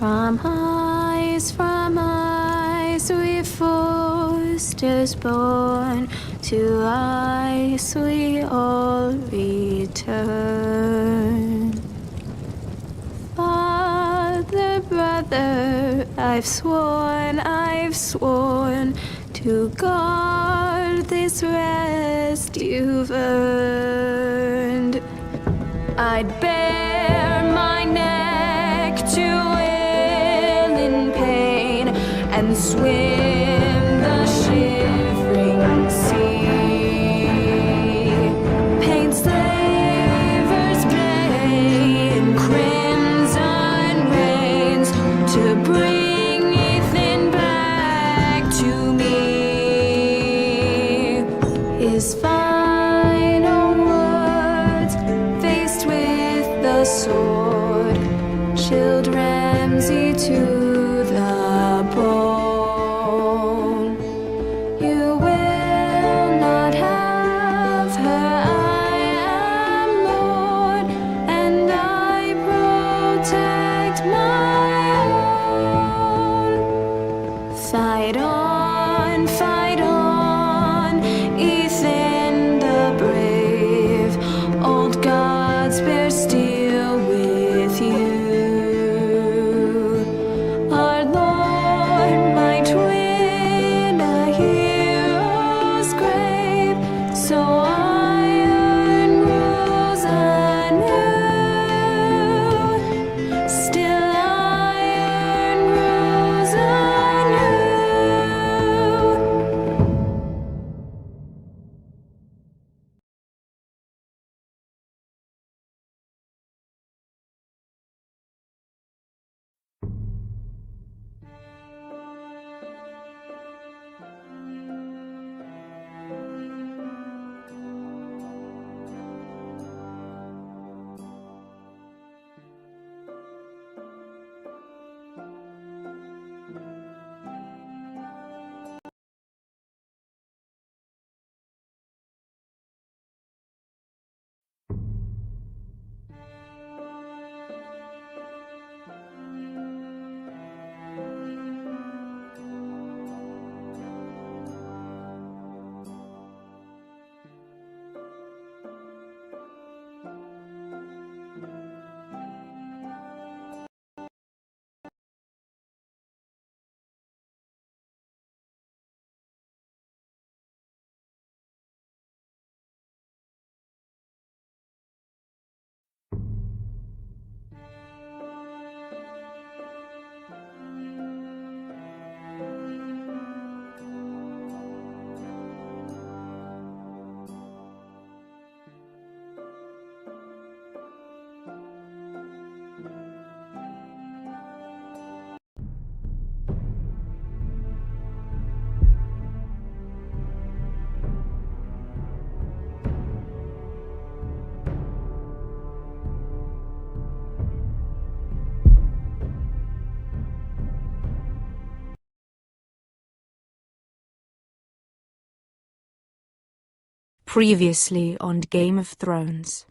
From eyes we forced us born, to eyes we all return. Father, brother, I've sworn to guard this rest you've earned. I'd bare my neck to wail in pain and swim the shivering sea. Paint slavers play in crimson rains to bring Ethan back to me. His final words, faced with the sword, chilled Ramsay to the bone. You will not have her, I am Lord, and I protect my own. Fight on, Ethan the brave. Old gods bear steel with you. Our Lord might win a hero's grave, so iron rules anew. Still iron rules anew. Previously on Game of Thrones.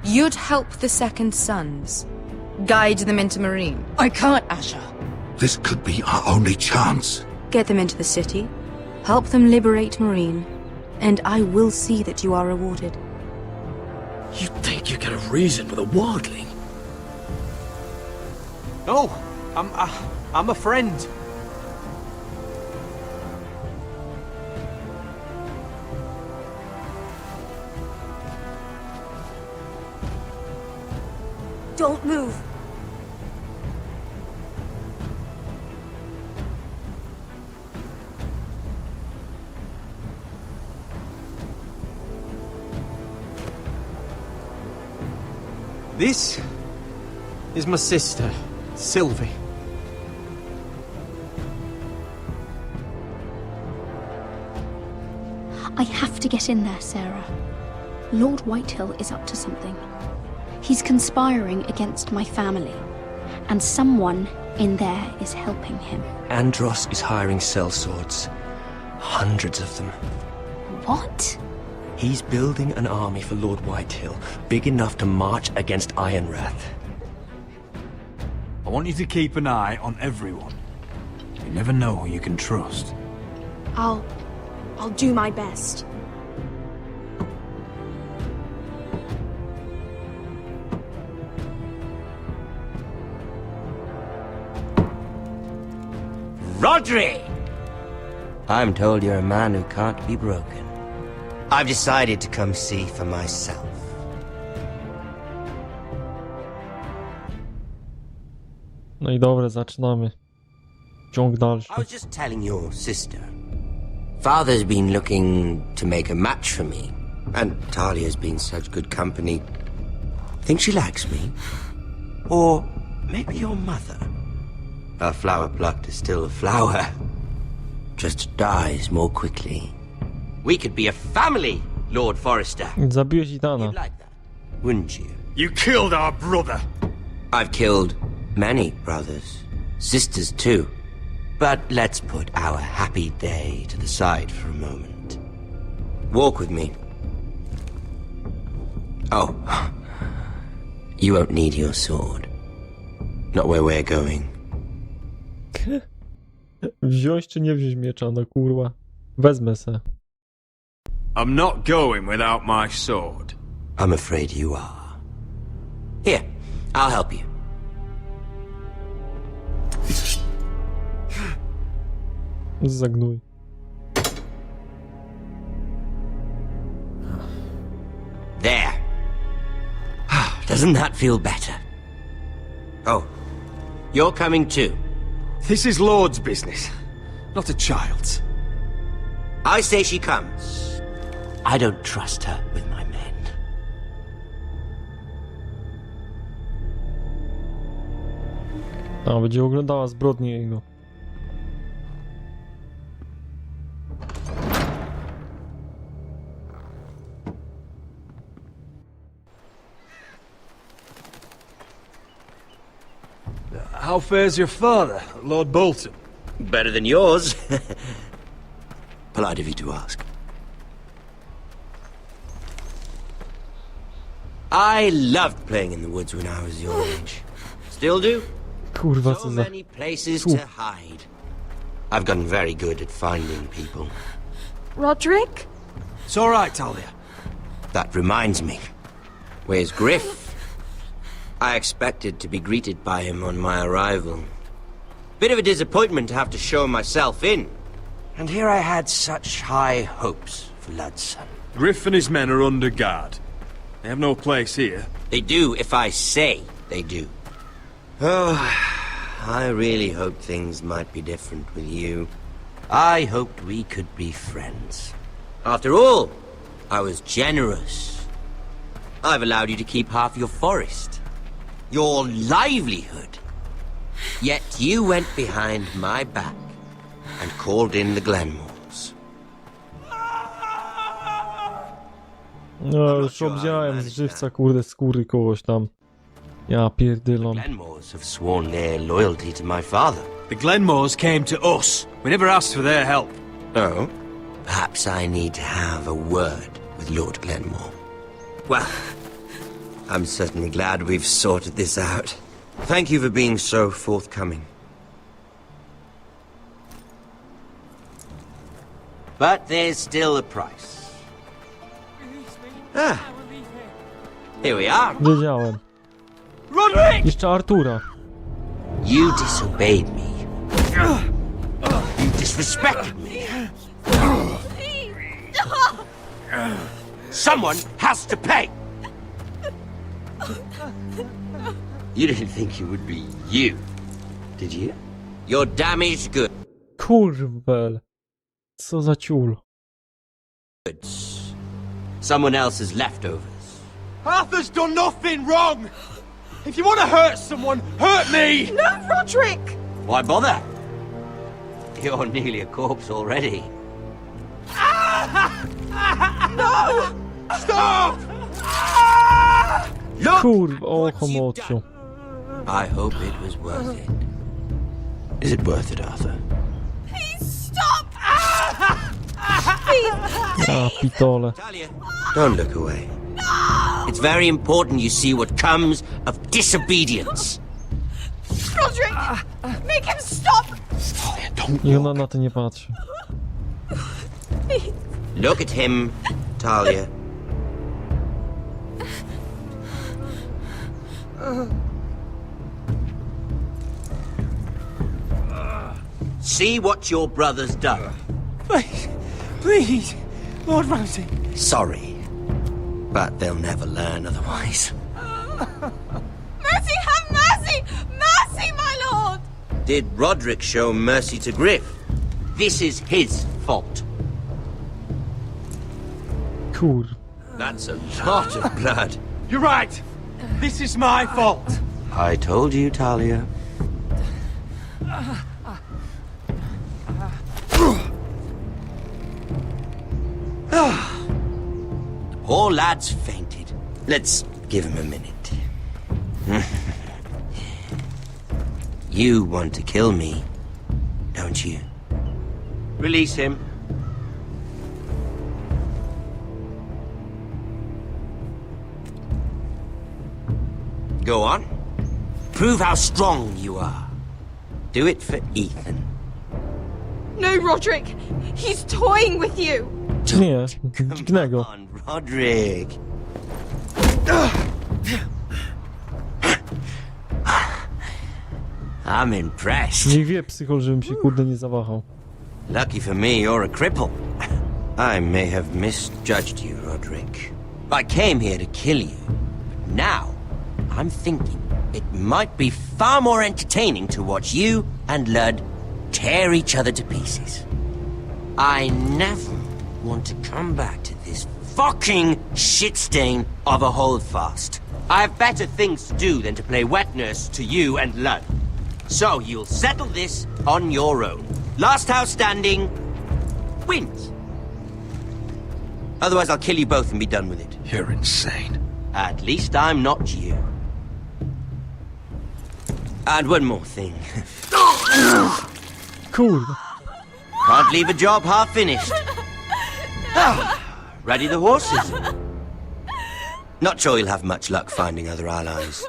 You'd help the Second Sons, guide them into Marine. I can't, Asher. This could be our only chance. Get them into the city, help them liberate Marine, and I will see that you are rewarded. You think you can have reason with a wildling? No, I'm a friend. Don't move. This is my sister, Sylvie. I have to get in there, Sarah. Lord Whitehill is up to something. He's conspiring against my family, and someone in there is helping him. Andros is hiring sellswords. Hundreds of them. What? He's building an army for Lord Whitehill, big enough to march against Ironrath. I want you to keep an eye on everyone. You never know who you can trust. I'll do my best. Rodri! I'm told you're a man who can't be broken. I've decided to come see for myself. No i dobra, zaczynamy. Ciąg dalszy. I was just telling your sister. Father's been looking to make a match for me. And Talia's been such good company. Think she likes me? Or maybe your mother? A flower plucked is still a flower. Just dies more quickly. We could be a family, Lord Forrester. Zabiłeś Idana. You'd like that, wouldn't you? You killed our brother! I've killed many brothers, sisters too. But let's put our happy day to the side for a moment. Walk with me. Oh, you won't need your sword. Not where we're going. Wziąć czy nie wziąć miecza, no kurwa. Wezmę se. I'm not going without my sword. I'm afraid you are. Here, I'll help you. Zagnój. There. Doesn't that feel better? Oh, you're coming too. This is Lord's business, not a child's. I say she comes. I don't trust her with my men. A, będzie oglądała zbrodnię jego. How fares your father, Lord Bolton? Better than yours. Polite of you to ask. I loved playing in the woods when I was your age. Still do. Kurwa, So co za... many places to hide. I've gotten very good at finding people. Roderick? It's all right, Talia. That reminds me. Where's Griff? I expected to be greeted by him on my arrival. Bit of a disappointment to have to show myself in. And here I had such high hopes for Ludson. Griff and his men are under guard. They have no place here. They do if I say they do. Oh, I really hoped things might be different with you. I hoped we could be friends. After all, I was generous. I've allowed you to keep half your forest. Your livelihood. Yet you went behind my back and called in the Glenmores. No, już obdziałem z żywca, kurde, skóry kogoś tam. Ja pierdylą. Glenmores have sworn their loyalty to my father. The Glenmores came to us. We never asked for their help. Oh? Perhaps I need to have a word with Lord Glenmore. Well, I'm certainly glad we've sorted this out. Thank you for being so forthcoming. But there's still a price. Ah. Here we are. Wiedziałem. Roderick! Jeszcze Artura. You disobeyed me. You disrespected me. Someone has to pay. You didn't think it would be you, did you? You're damaged Kurwel. Co za ciul. goods. Someone else's leftovers. Arthur's done nothing wrong! If you want to hurt someone, hurt me! No, Roderick! Why bother? You're nearly a corpse already. No! Stop! Look! Kurwa, o what you've homociu. I hope it was worth it. Is it worth it, Arthur? Please stop! Ja pitole. Talia, don't look away. It's very important you see what comes of disobedience. Roderick! Make him stop! Talia, don't I ona na to nie patrzy. Look at him, Talia. See what your brother's done. Please, please, Lord Ramsay. Sorry, but they'll never learn otherwise. Mercy, have mercy! Mercy, my lord! Did Roderick show mercy to Griff? This is his fault. Kur... That's a lot of blood. You're right. This is my fault. I told you, Talia. Poor lad's fainted. Let's give him a minute. You want to kill me, don't you? Release him. Go on. Prove how strong you are. Do it for Ethan. No, Roderick! He's toying with you! Nie, dźgnę Come on, Roderick. I'm impressed. Niech wie psychol, żebym się kurde nie zawahał. Lucky for me, you're a cripple. I may have misjudged you, Roderick. I came here to kill you. But now, I'm thinking it might be far more entertaining to watch you and Lud tear each other to pieces. I never want to come back to this fucking shit stain of a holdfast. I have better things to do than to play wet nurse to you and Lud. So you'll settle this on your own. Last house standing wins. Otherwise, I'll kill you both and be done with it. You're insane. At least I'm not you. And one more thing. Kurde. Can't leave a job half finished. Ready the horses? Not sure you'll have much luck finding other allies.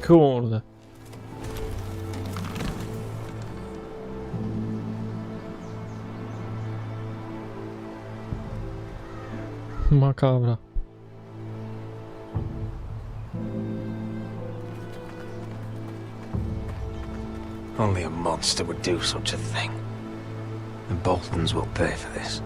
Kurde. Makabra. Only a monster would do such a thing. The Boltons will pay for this.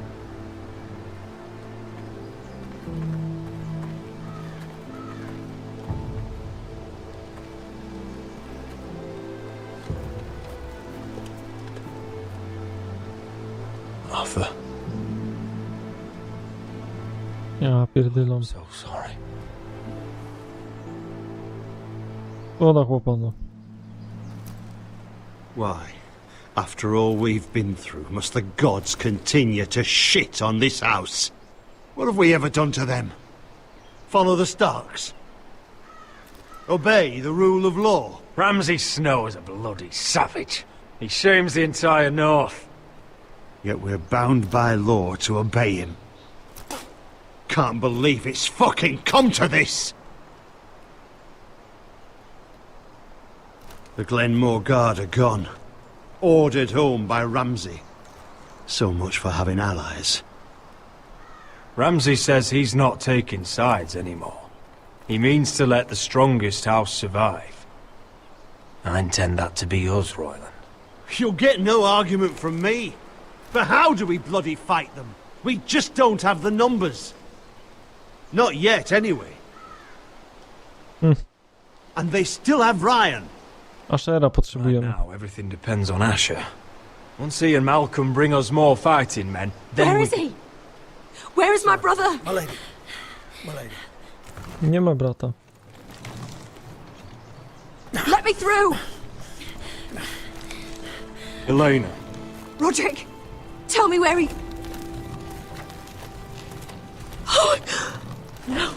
Arthur, Ja pierdylą. so sorry. Ona chłopa, no. Why, after all we've been through, must the gods continue to shit on this house? What have we ever done to them? Follow the Starks? Obey the rule of law? Ramsay Snow is a bloody savage. He shames the entire North. Yet we're bound by law to obey him. Can't believe it's fucking come to this! The Glenmore Guard are gone. Ordered home by Ramsay. So much for having allies. Ramsay says he's not taking sides anymore. He means to let the strongest house survive. I intend that to be us, Royland. You'll get no argument from me. But how do we bloody fight them? We just don't have the numbers. Not yet, anyway. And they still have Ryan. Ashera Right potrzebujemy. now, everything depends on Asher. Once he and Malcolm bring us more fighting men, then Where we is he? Where is my brother? My lady. My lady. Nie ma brata. Let me through! Elena. Roderick, tell me where he... Oh, no.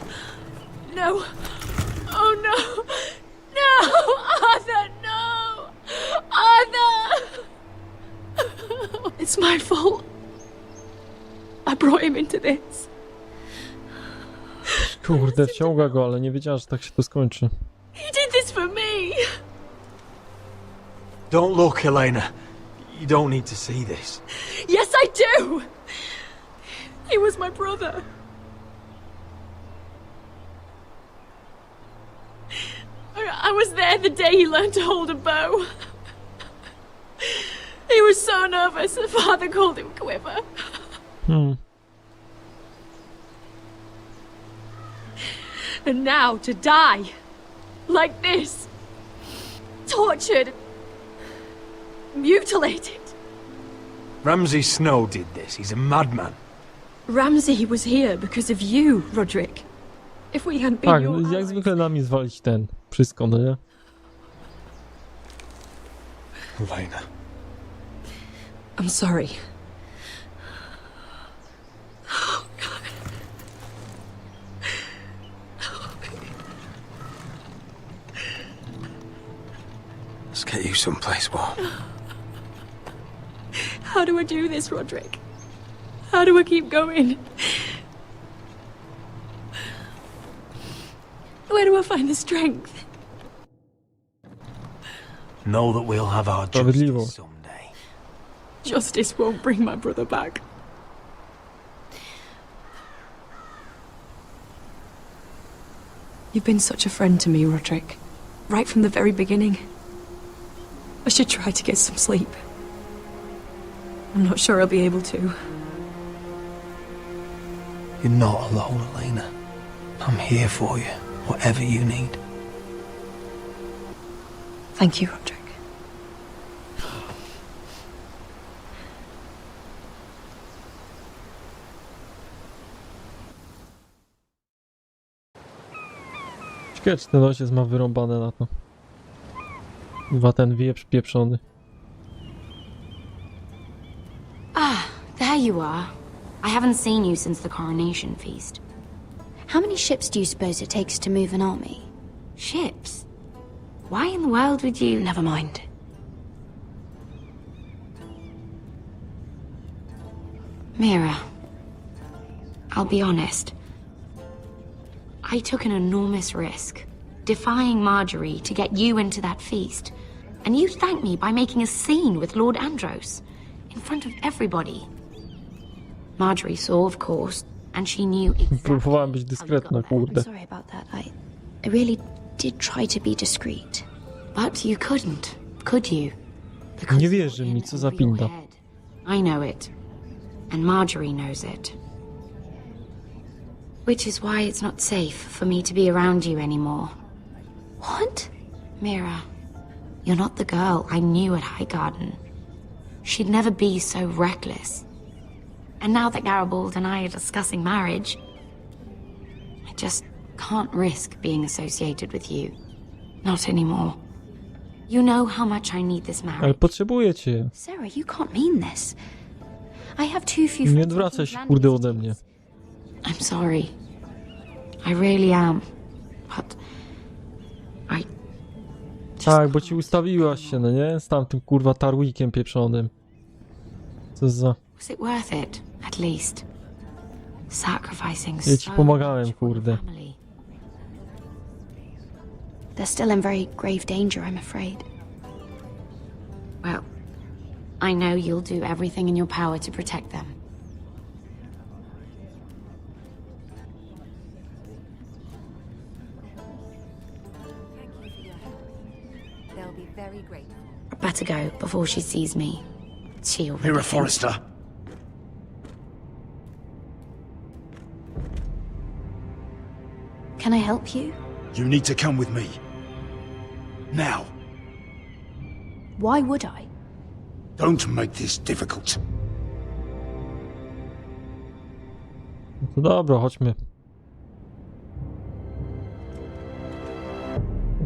No. Oh, no. No! Arthur, no! Arthur! It's my fault. I brought him into this. Kurde, wciąga go, ale nie wiedziała, że tak się to skończy. He did this for me. Don't look, Elena. You don't need to see this. Yes, I do. He was my brother. I was there the day he learned to hold a bow. He was so nervous, the father called him Quiver. And now to die. Like this. Tortured. Mutilated. Ramsay Snow did this. He's a madman. Ramsay was here because of you, Roderick. If we hadn't been Tak, your jak allies... zwykle na mnie zwalić wszystko, no nie? Elena. I'm sorry. Let's get you someplace warm. How do I do this, Roderick? How do I keep going? Where do I find the strength? Know that we'll have our Sprawiedliwo. justice someday. Justice won't bring my brother back. You've been such a friend to me, Roderick. Right from the very beginning. I should try to get some sleep. I'm not sure I'll be able to. You're not alone, Elena. I'm here for you, whatever you need. Thank you, Roderick. Ciekawe, czy ten ojciec ma wyrąbane na to. Chyba ten wieprz pieprzony. There you are. I haven't seen you since the coronation feast. How many ships do you suppose it takes to move an army? Ships? Why in the world would you... Never mind. Mira, I'll be honest. I took an enormous risk, defying Marjorie to get you into that feast. And you thanked me by making a scene with Lord Andros, in front of everybody. Marjorie saw, of course, and she knew exactly Próbowałem być how you dyskretna, got there. kurde. Sorry about that. I really did try to be discreet. But you couldn't, could you? Because Nie wierzy you're mi, in co za over your pinda. head. I know it. And Marjorie knows it. Which is why it's not safe for me to be around you anymore. What? Mira, you're not the girl I knew at Highgarden. She'd never be so reckless. And now that Garibald and I are discussing marriage, I just can't risk being associated with you. Not anymore. You know how much I need this Ale marriage. potrzebuję cię. Sarah, you can't mean this. I have too few Nie friends odwracaj with się, land kurde, ode mnie. I'm sorry. I really am. But I just Tak, bo ci ustawiłaś się, no nie? Z tamtym kurwa tarwikiem pieprzonym. Co za... Was it worth it, at least? Sacrificing Ja ci so pomagałem, much for kurde. family. They're still in very grave danger, I'm afraid. Well, I know you'll do everything in your power to protect them. They'll be very grateful. I'd better go before she sees me. She already Mira thinks- Forrester. Can I help you? You need to come with me. Now. Why would I? Don't make this difficult. No to dobra, chodźmy.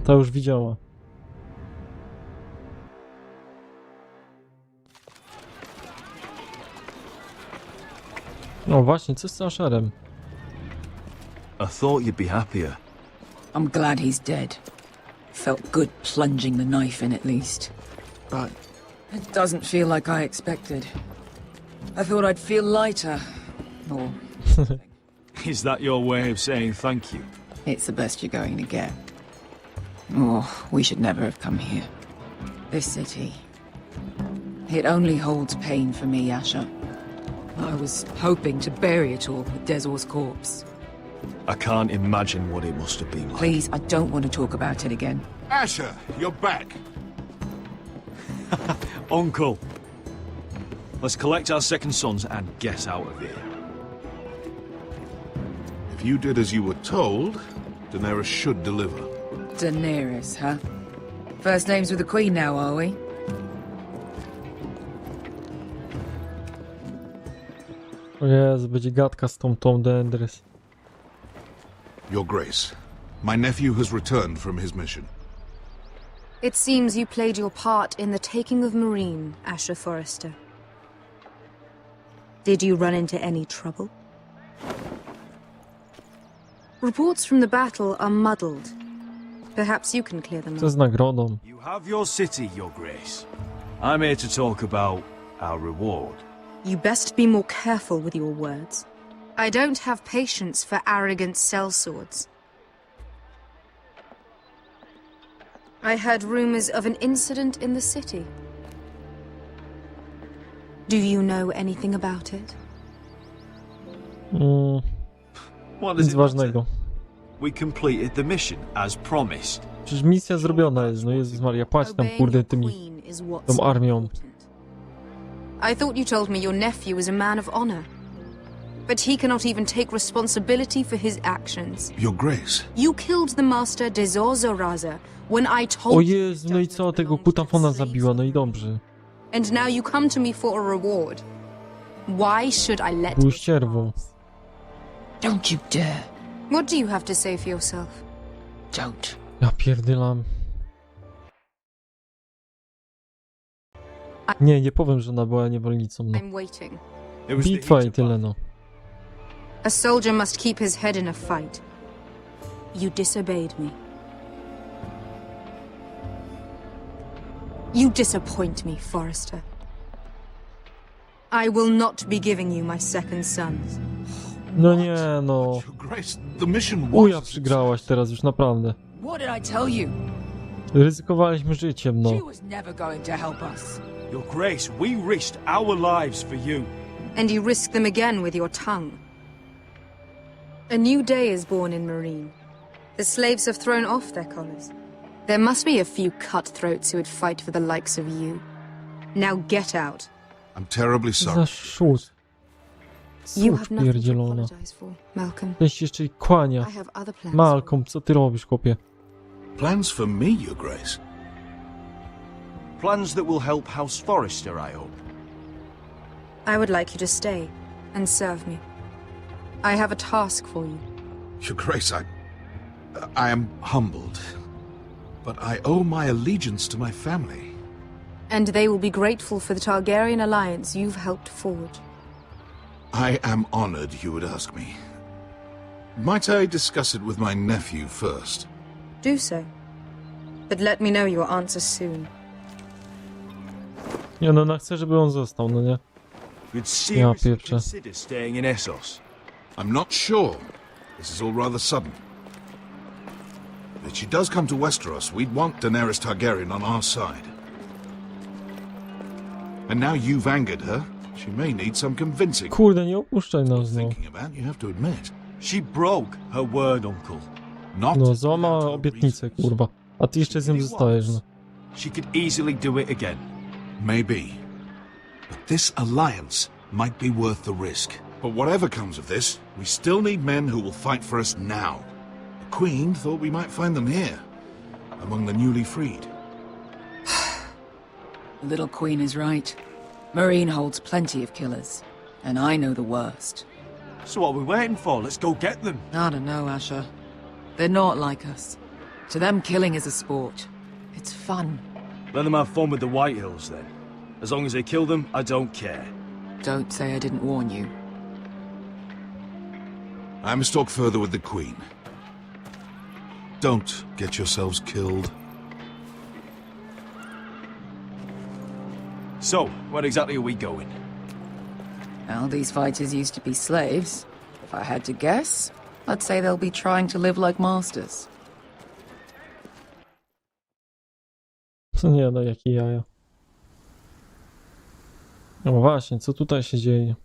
Ta już widziała. No właśnie, co z Asherem? I thought you'd be happier. I'm glad he's dead. Felt good plunging the knife in at least. But it doesn't feel like I expected. I thought I'd feel lighter. Or Is that your way of saying thank you? it's the best you're going to get. Oh, we should never have come here. This city. It only holds pain for me, Asher. I was hoping to bury it all with Desor's corpse. I can't imagine what it must have been like. Please, I don't want to talk about it again. Asher, you're back. Uncle! Let's collect our second sons and get out of here. If you did as you were told, Daenerys should deliver. Daenerys, huh? First names with the Queen now, are we? O Jezu, będzie gadka z tą Daenerys. Your Grace, my nephew has returned from his mission. It seems you played your part in the taking of Marine, Asher Forrester. Did you run into any trouble? Reports from the battle are muddled. Perhaps you can clear them Co up. z nagrodą? You have your city, Your Grace. I'm here to talk about our reward. You best be more careful with your words. I don't have patience for arrogant sellswords. I heard rumors of an incident in the city. Do you know anything about it? What Nic is it ważnego. matter? We completed the mission as promised. Przecież misja zrobiona jest, no Jezus Maria, płać tam Obeying kurde your tymi, queen is what's tą armią. important. I thought you told me your nephew was a man of honor. But he cannot even take responsibility for his actions. Your Grace, You killed the master Dezor Zoraza when I told O you Jezu, no i co, tego kutafona zabiła, no i dobrze. And now you come to me for a reward. Why should I let Był this ścierwą. pass? Don't you dare. What do you have to say for yourself? Don't. Ja pierdylam. Nie powiem, że ona była niewolnicą, no. I'm waiting. It was the Bitwa heat i of tyle, battle. no. A soldier must keep his head in a fight. You disobeyed me. You disappoint me, Forrester. I will not be giving you my second sons. No nie, no. Your Grace, the mission Uja, was... przegrałaś teraz już naprawdę. What did I tell you? Ryzykowaliśmy życiem, no. She was never going to help us. Your Grace, we risked our lives for you. And you risk them again with your tongue. A new day is born in Marine. The slaves have thrown off their collars. There must be a few cutthroats who would fight for the likes of you. Now get out. I'm terribly Za sorry. szut. You Cóż have nothing to pierdzielona. apologize for, Malcolm. Ten się jeszcze i kłania. I have other plans. Malcolm, co ty robisz, chłopie? Plans for me, Your Grace? Plans that will help House Forrester, I hope. I would like you to stay and serve me. I have a task for you. Your Grace, I am humbled. But I owe my allegiance to my family. And they will be grateful for the Targaryen alliance you've helped forge. I am honored you would ask me. Might I discuss it with my nephew first? Do so. But let me know your answer soon. Nie no, no chcę, żeby on został, no nie? You'd seriously pieprzę. consider staying in Essos? I'm not sure. This is all rather sudden. If she does come to Westeros, we'd want Daenerys Targaryen on our side. And now you've angered her, she may need some convincing. Kurde, nie opuszczaj nas, no. Thinking about, you have to admit. She broke her word, uncle. Not No, złamała obietnicę, kurwa. A ty jeszcze z nim zostajesz, no. She could easily do it again. Maybe. But this alliance might be worth the risk. But whatever comes of this, we still need men who will fight for us now. The Queen thought we might find them here, among the newly freed. The little queen is right. Marine holds plenty of killers, and I know the worst. So what are we waiting for? Let's go get them. I don't know, Asher. They're not like us. To them, killing is a sport. It's fun. Let them have fun with the Whitehills, then. As long as they kill them, I don't care. Don't say I didn't warn you. I must talk further with the Queen. Don't get yourselves killed. So, where exactly are we going? Well, these fighters used to be slaves. If I had to guess, I'd say they'll be trying to live like masters. Nie no, jakie jaja. No właśnie, co tutaj się dzieje?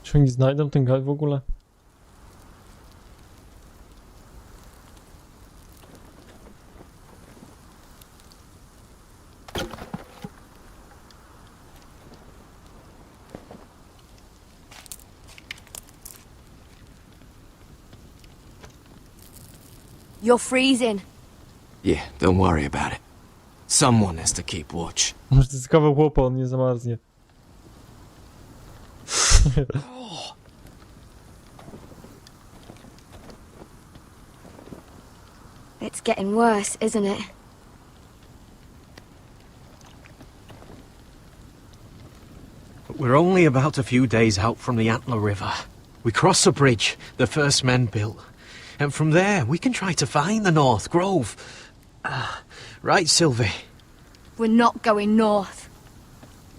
Czy oni znajdą ten gaj w ogóle? You're freezing. Yeah, don't worry about it. Someone has to keep watch. Może to jest kawał chłopa, on nie zamarznie. It's getting worse, isn't it? We're only about a few days out from the Antler River. We cross the bridge the first men built. And from there, we can try to find the North Grove. Right, Sylvie? We're not going north.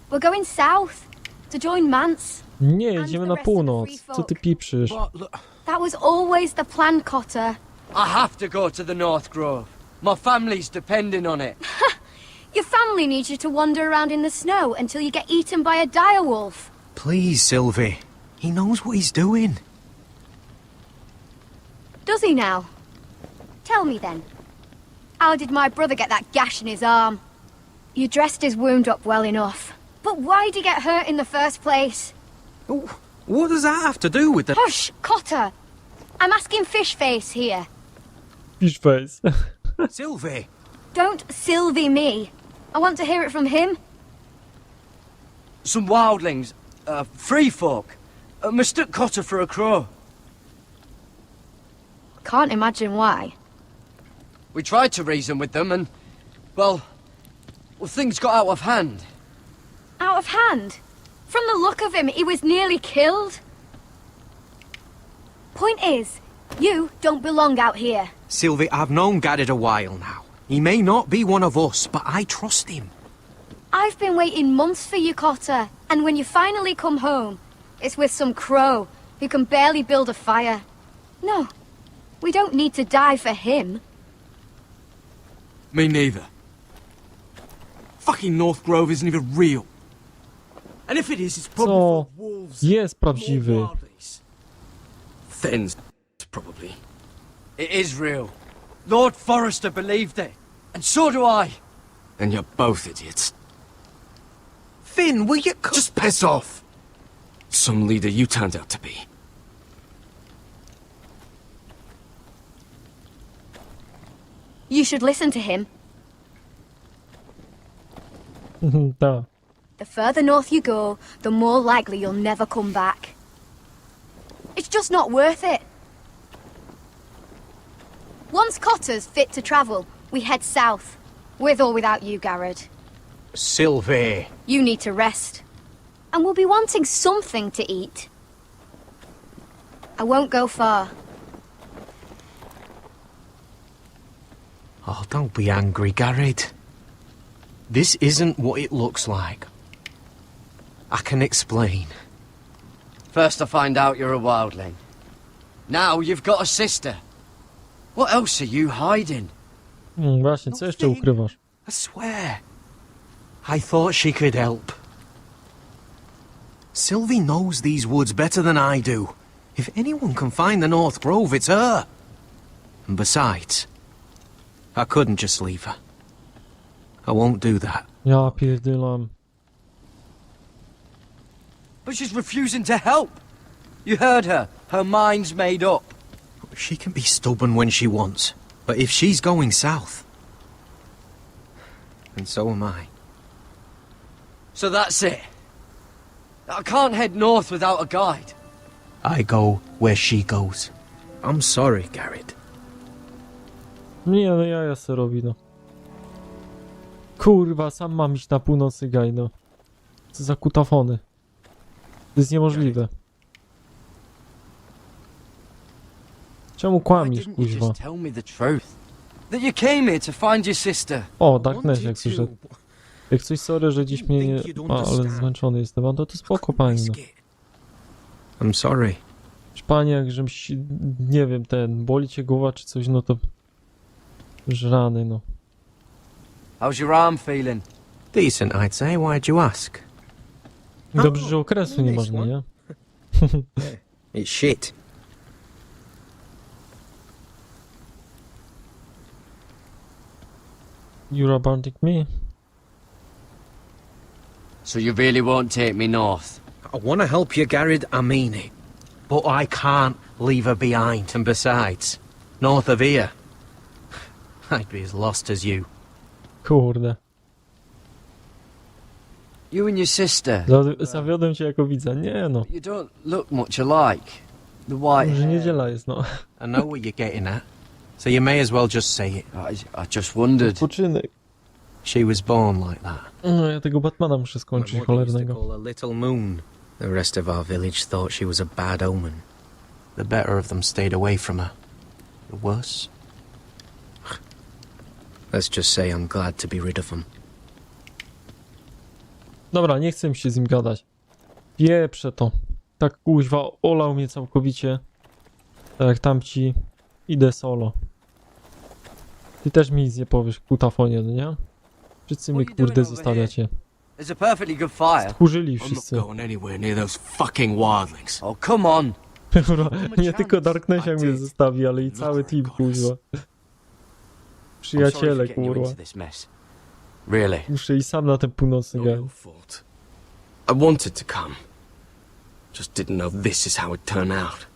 We're going south to join Mance. Nie, jedziemy na północ. Co ty pieprzysz? That was always the plan, Cotter. I have to go to the North Grove. My family's depending on it. Your family needs you to wander around in the snow until you get eaten by a direwolf. Please, Sylvie. He knows what he's doing. Does he now? Tell me then. How did my brother get that gash in his arm? You dressed his wound up well enough. But why'd he get hurt in the first place? What does that have to do with the... Hush, Cotter! I'm asking Fishface here. Fish face. Sylvie! Don't Sylvie me. I want to hear it from him. Some wildlings, free folk, mistook Cotter for a crow. Can't imagine why. We tried to reason with them and, well, things got out of hand. Out of hand? From the look of him, he was nearly killed. Point is, you don't belong out here. Sylvie, I've known Gaddard a while now. He may not be one of us, but I trust him. I've been waiting months for you, Cotter, and when you finally come home, it's with some crow who can barely build a fire. No, we don't need to die for him. Me neither. Fucking North Grove isn't even real. And if it is, it's probably full Co? of wolves. Jest prawdziwy. Thens, probably. It is real. Lord Forrester believed it. And so do I. And you're both idiots. Finn, will you... Just piss off! Some leader you turned out to be. You should listen to him. Tak. The further north you go, the more likely you'll never come back. It's just not worth it. Once Cotter's fit to travel, we head south. With or without you, Garrett. Sylvie. You need to rest. And we'll be wanting something to eat. I won't go far. Oh, don't be angry, Garrett. This isn't what it looks like. I can explain. First I find out you're a wildling. Now you've got a sister. What else are you hiding? Właśnie, co jeszcze ukrywasz? I swear. I thought she could help. Sylvie knows these woods better than I do. If anyone can find the North Grove, it's her. And besides, I couldn't just leave her. I won't do that. Ja pierdylam. But she's refusing to help. You heard her. Her mind's made up. She can be stubborn when she wants. But if she's going south, and so am I. So that's it. I can't head north without a guide. I go where she goes. I'm sorry, Garrett. Nie, no jaja se robi, no. Kurwa, sam mam iść na północy, gaj, no. Co za kutafony. To jest niemożliwe. Czemu kłamiesz, kuźwa? That you came here to find your sister. O, Darkness jak przyszedł. Jak coś, sorry, że dziś mnie nie... A, ale zmęczony jestem. A to spoko, pani, no. I'm sorry. Panie, jak żeś, nie wiem, boli cię głowa czy coś, no to... Żrany, no. How's your arm feeling? Decent, I'd say. Why'd you ask? Dobrze, że okresu nie masz, nie? It's shit. You're abandoning me? So you really won't take me north? I want to help you, Garrett, I mean it. But I can't leave her behind. And besides, north of here, I'd be as lost as you. Kurde. You and your sister. Zawiodłem cię jako widza. Nie, no. You don't look much alike. The white Może hair. niedziela jest, no. I know what you're getting at. So you may as well just say it. I just wondered. Odpoczynek. She was born like that. No, ja tego Batmana muszę skończyć, What they used to cholernego. call a little moon. The rest of our village thought she was a bad omen. The better of them stayed away from her. The worse? Let's just say I'm glad to be rid of them. Dobra, nie chcę mi się z nim gadać. Pieprze to. Tak kuźwa, olał mnie całkowicie. Tak jak tamci. Idę solo. Ty też mi nic nie powiesz, kutafonie, no nie? Wszyscy mnie kurde zostawiacie. There's a perfectly good fire. Stchórzyli wszyscy. I'm not going anywhere near those fucking wildlings. Oh, come on. Nie tylko Darknessia mnie zostawi, ale i cały team, kurwa. Przyjaciele, kurwa. Really? Muszę iść sam na ten północny gaj. I wanted to come. Just didn't know this is how it'd turn out.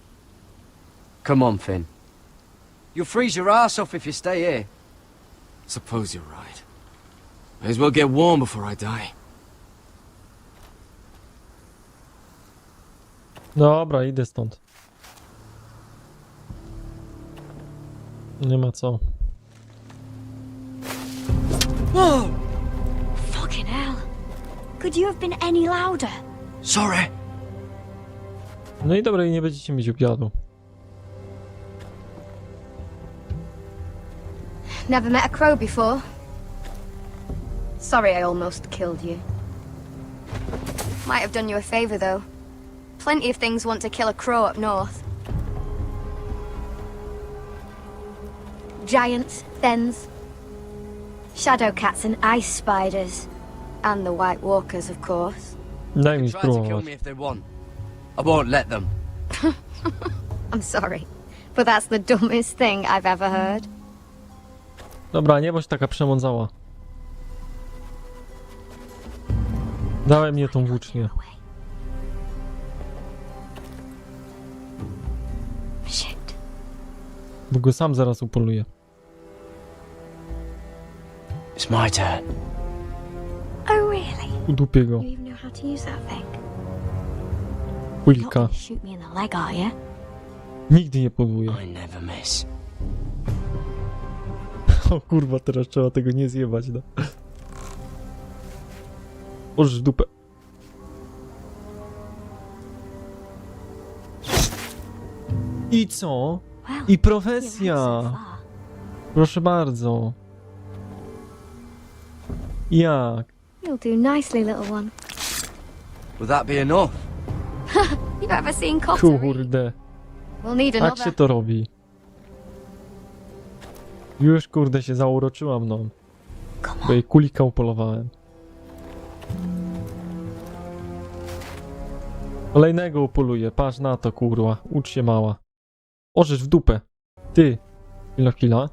Come on, Finn. You'll freeze your ass off if you stay here. Suppose you're right. May as well get warm before I die. Dobra, idę stąd. Nie ma co. Whoa! Fucking hell. Could you have been any louder? Sorry. No i dobra, i nie będziecie mieć obiadu. Never met a crow before. Sorry I almost killed you. Might have done you a favor, though. Plenty of things want to kill a crow up north. Giants, thens, shadow cats and ice spiders. And the White Walkers, of course. Daj mi Try to kill spróbować. me if they want. I won't let them. I'm sorry, but that's the dumbest thing I've ever heard. Dobra, nie bądź taka przemądzała. Dawaj mnie tą włócznię. Shit. Bo go sam zaraz upoluję. It's my turn. Oh, really? Udupię go. You even know how to use that thing? Not Kulka. gonna shoot me in the leg, are you? Nigdy nie poluję. I never miss. O kurwa, teraz trzeba tego nie zjebać, no. Możesz w dupę. I co? I profesja! Proszę bardzo. Jak? You'll do nicely, little one. Will that be enough? You ever seen Cotter eat? Kurde. We'll need Tak another. się to robi. Już kurde się zauroczyłam, no. Bo jej kulika upolowałem. Kolejnego upoluję, patrz na to, kurwa. Ucz się, mała. Orzesz w dupę. Ty. Chwila.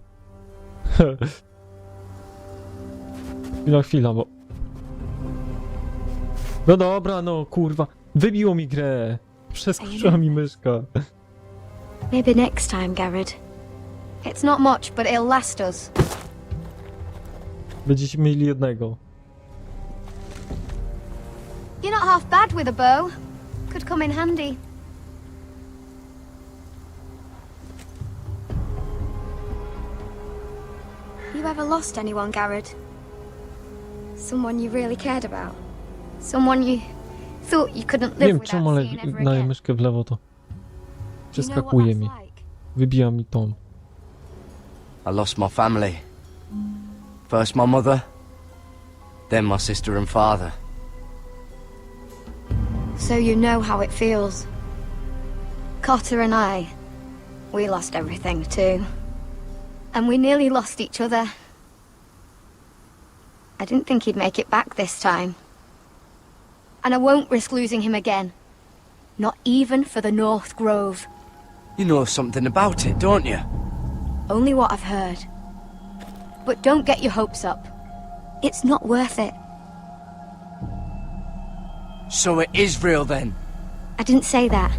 Chwila, bo... No dobra, no, kurwa. Wybiło mi grę. Przeskoczyła mi myszka. Maybe next time, Garrett. It's not much, but it'll last us. Będziecie mieli jednego. You're not half bad with a bow. Could come in handy. You ever lost anyone, Garrett? Someone you really cared about? Someone you thought you couldn't Nie live wiem without czemu, ale seeing ever daję again? myszkę w lewo, to przeskakuje mi. Wybija mi tą. I lost my family. First my mother, then my sister and father. So you know how it feels. Cotter and we lost everything too. And we nearly lost each other. I didn't think he'd make it back this time. And I won't risk losing him again. Not even for the North Grove. You know something about it, don't you? Only what I've heard. But don't get your hopes up. It's not worth it. So it is real then? I didn't say that.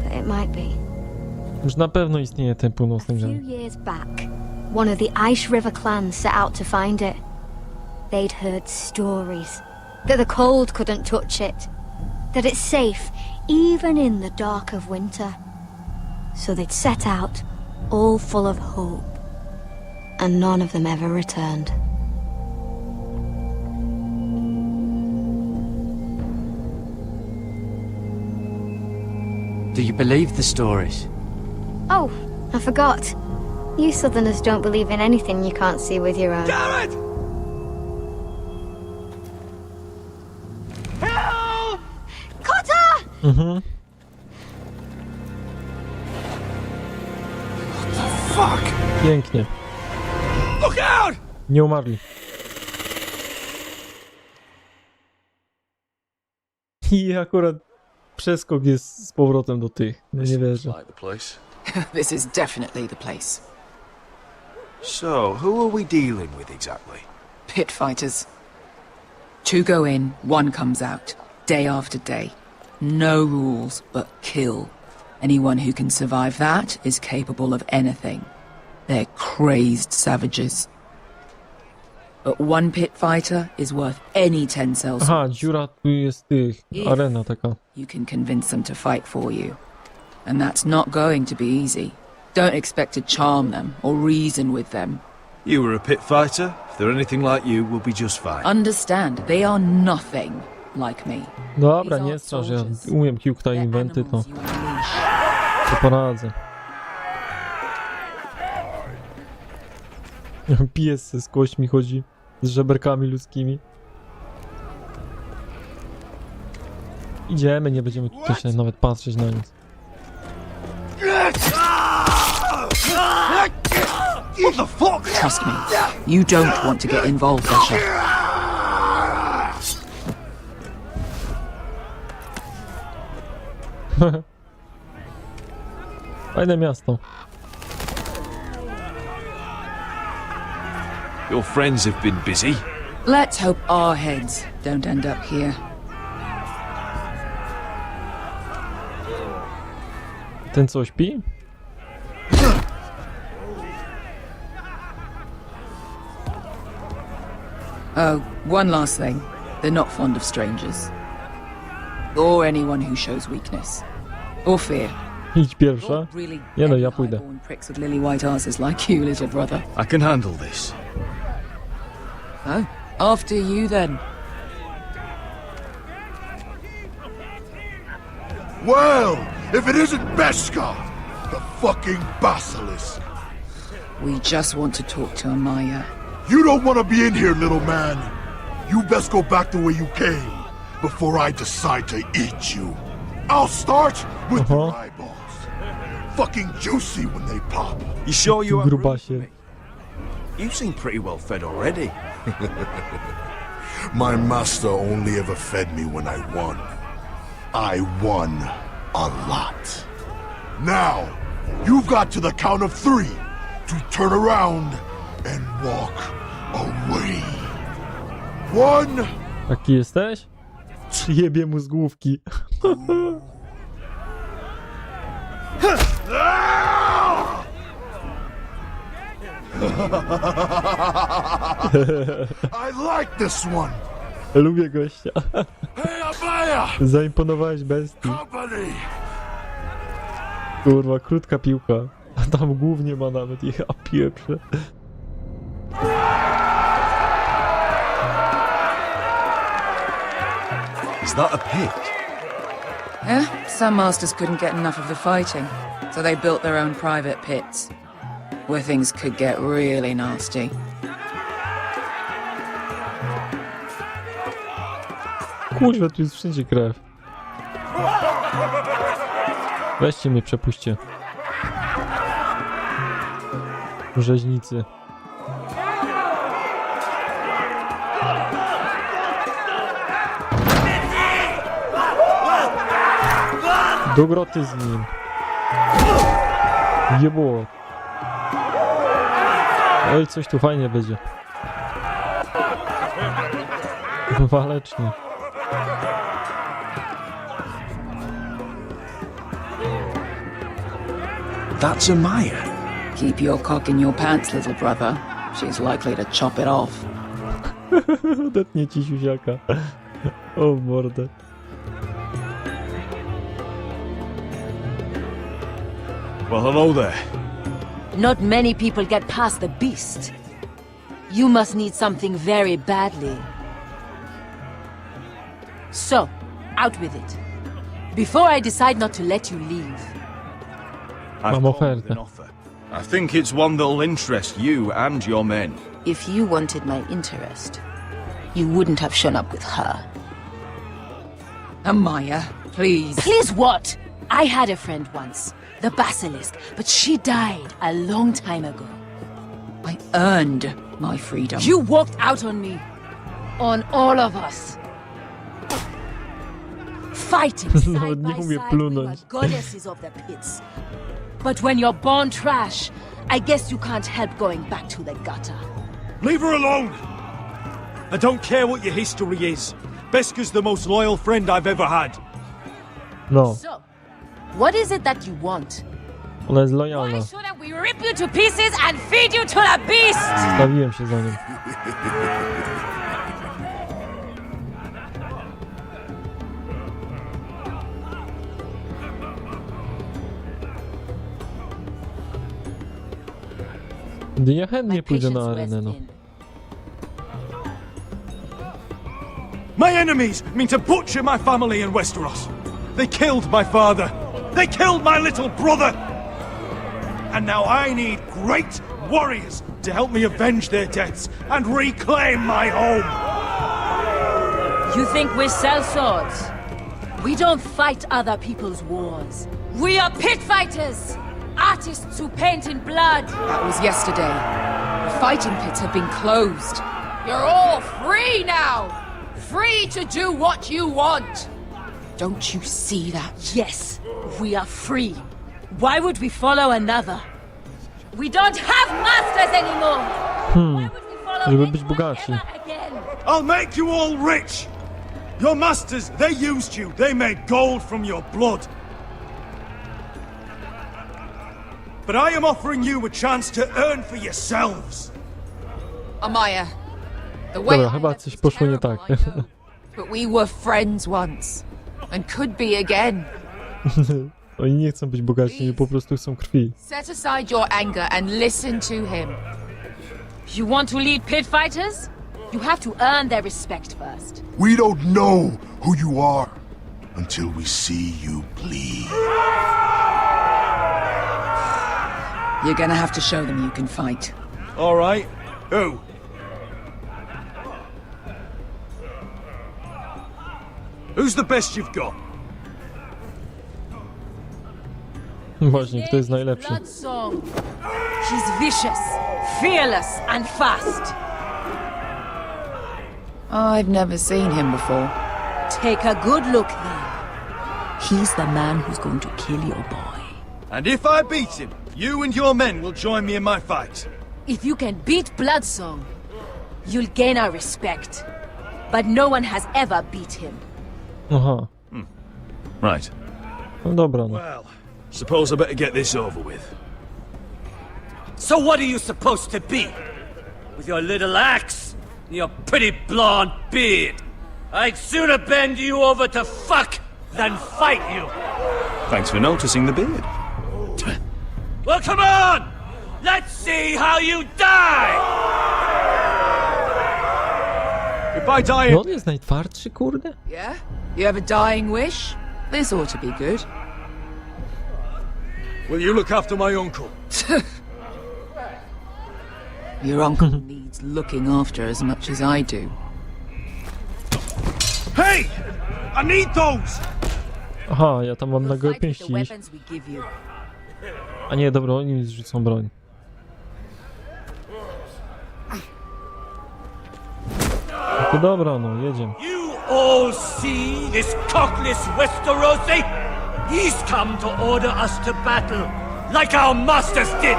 But it might be. Już na pewno istnieje ten północny A grzech. few years back, one of the Ice River clans set out to find it. They'd heard stories that the cold couldn't touch it, that it's safe even in the dark of winter. So they'd set out, all full of hope, and none of them ever returned. Do you believe the stories? Oh, I forgot. You Southerners don't believe in anything you can't see with your own. Garrett! Cotter! Mhm. Fuck! Pięknie. Look out! Nie umarli. I akurat przeskok jest z powrotem do tych. No nie wierzę. Like the place. This is definitely the place. So, who are we dealing with exactly? Pit fighters. 2 go in, 1 comes out. Day after day. No rules, but kill. Anyone who can survive that is capable of anything. They're crazed savages. But 1 pit fighter is worth any 10 cells. Aha, dziura tu jest tych. Arena taka. You can convince them to fight for you. And that's not going to be easy. Don't expect to charm them or reason with them. You were a pit fighter. If they're anything like you, we'll be just fine. Understand, they are nothing like me. Dobra, nie strasz, ja umiem kiłkta inwenty, to poradzę. Pies z kośćmi chodzi, z żeberkami ludzkimi. Idziemy, nie będziemy tutaj się nawet patrzeć na nic. What the fuck? Trust me, you don't want to get involved, Asher. Fajne miasto. Your friends have been busy. Let's hope our heads don't end up here. Ten co śpi? Oh, one last thing. They're not fond of strangers. Or anyone who shows weakness. Or fear. Idź pierwsza. Really Nie no, ja pójdę. highborn pricks with lily white asses like you, little brother. I can handle this. Oh, after you then. Well, if it isn't Beskar, the fucking basilisk. We just want to talk to Amaya. You don't want to be in here, little man. You best go back the way you came before I decide to eat you. I'll start with your eyeballs. Fucking juicy when they pop. You sure you have room for Grubasie. me? You seem pretty well fed already. My master only ever fed me when I won. I won a lot. Now, you've got to the count of 3 to turn around and walk away. 1. Taki jesteś? Jebie mu z główki. I like this one. Lubię gościa. Hey, Amaya! Zaimponowałeś bestii. Company! Kurwa, krótka piłka. A tam głównie ma nawet ich, a pieprze. Is that a pit? Yeah, some masters couldn't get enough of the fighting, so they built their own private pits, where things could get really nasty. Kurwa, tu jest wszędzie krew. Weźcie mnie, przepuśćcie. Rzeźnicy. Do groty z nim. Jebło. Oj, coś tu fajnie będzie. Walecznie. That's Amaya. Keep your cock in your pants, little brother. She's likely to chop it off. Odetnie ci siusiaka. O mordę. Well, hello there. Not many people get past the beast. You must need something very badly. So, out with it. Before I decide not to let you leave. I've Mam come with ofertę. an offer. I think it's one that'll interest you and your men. If you wanted my interest, you wouldn't have shown up with her. Amaya, please. Please what? I had a friend once, the basilisk, but she died a long time ago. I earned my freedom. You walked out on me. On all of us. Fighting side Nawet nie by umie side, we were plunąć. goddesses of the pits. But when you're born trash, I guess you can't help going back to the gutter. Leave her alone! I don't care what your history is. Beskar's the most loyal friend I've ever had. No, So, what is it that you want? ona jest lojalna. Why shouldn't we rip you to pieces and feed you to the beast? Stawiłem się za nim. Ja chętnie pójdę na arenę, no. My enemies mean to butcher my family in Westeros. They killed my father. They killed my little brother. And now I need great warriors to help me avenge their deaths and reclaim my home. You think we sell swords? We don't fight other people's wars. We are pit fighters! Artists who paint in blood! That was yesterday. The fighting pits have been closed. You're all free now! Free to do what you want! Don't you see that? Yes, we are free. Why would we follow another? We don't have masters anymore! Why would we follow Żeby być anyone bogaci. ever again? I'll make you all rich. Your masters, they used you. They made gold from your blood. But I am offering you a chance to earn for yourselves. Amaya, the way Dobra, I chyba left coś was poszło nie terrible, tak. I know. But we were friends once, and could be again. Oni nie chcą być bogaci, oni po prostu chcą krwi. Set aside your anger and listen to him. You want to lead pit fighters? You have to earn their respect first. We don't know who you are until we see you bleed. You're gonna have to show them you can fight. All right. Who? Who's the best you've got? Właśnie, kto jest najlepszy? Blood Song. He's vicious, fearless, and fast. I've never seen him before. Take a good look then. He's the man who's going to kill your boy. And if I beat him, you and your men will join me in my fight. If you can beat Bloodsong, you'll gain our respect. But no one has ever beat him. Aha, Right. no dobra, no. Well, suppose I better get this over with. So what are you supposed to be? With your little axe and your pretty blonde beard? I'd sooner bend you over to fuck than fight you. Thanks for noticing the beard. Well, come on! Let's see how you die! If I die No on jest najtwardszy, kurde? Yeah? You have a dying wish? This ought to be good. will you look after my uncle? Your uncle needs looking after as much as I do. Hey! I need those! Aha, ja tam mam na We'll gołe fight with the pięści iść. weapons we give you. A nie, dobra, oni mi zrzucą broń. No to dobra, no, jedziemy. You all see this cockless Westerosi? He's come to order us to battle, like our masters did.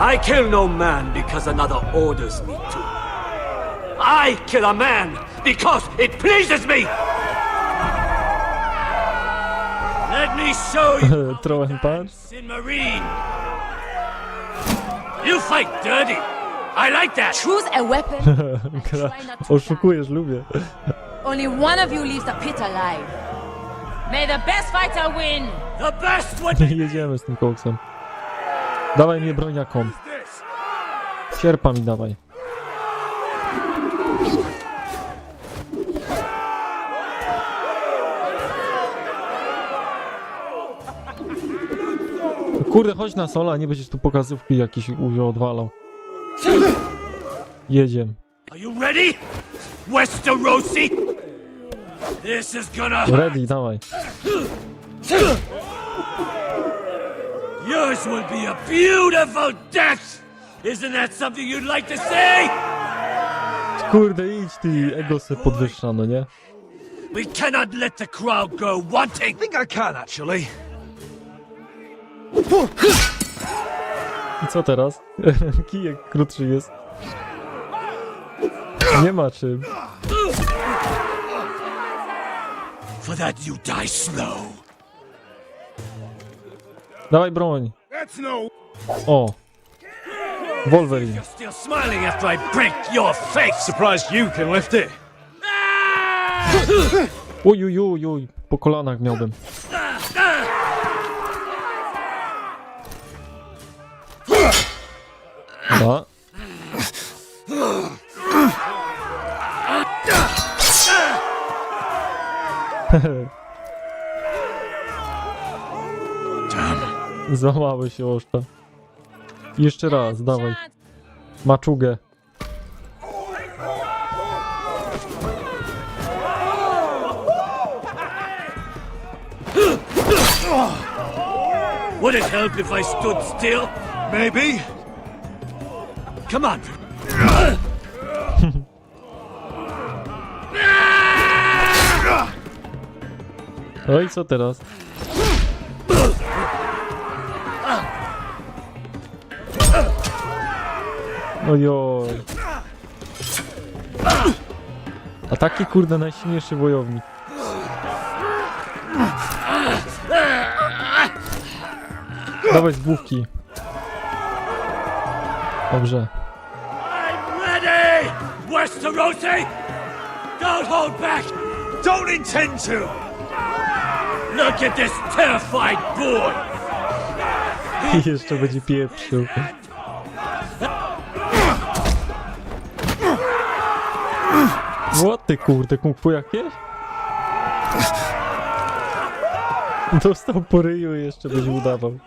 I kill no man because another orders me to. I kill a man because it pleases me. Let me show you Trochę pan? in Marine. You fight dirty. I like that. Choose a weapon. Oszukujesz, lubię. Only one of you leaves the pit alive. May the best fighter win. The best one. Jedziemy z tym koksem. Dawaj mnie broniakom. Sierpa mi dawaj. Kurde, chodź na sola, nie będziesz tu pokazówki jakiś odwalał. Jedziemy. Are you ready, Westerosi? This is gonna Ready, dawaj. Yours will be a beautiful death. Isn't that something you'd like to say? Kurde, idź ty, ego se podwyższa, no nie? We cannot let the crowd go wanting. I think I can, actually. I co teraz? Kijek krótszy jest. Nie ma czym. For that you die slow. Dawaj broń. That's no. O. Wolverine. You're still smiling after I break your face. Surprised you can lift it. Ujujujuj, po kolanach miałbym. Dobra. Złamały się oszcza. Jeszcze raz, dawaj. Maczugę. Would it help if I stood still? Maybe. Come on. No i co teraz? Ojoj. A taki kurde najsilniejszy wojownik. Dawaj z główki. Dobrze. I'm ready, Westerosi. Don't hold back. Don't intend to. Look at this terrified boy! I jeszcze będzie pieprzył. What ty kurde, kung fu jakieś? Dostał po ryju i jeszcze będzie udawał.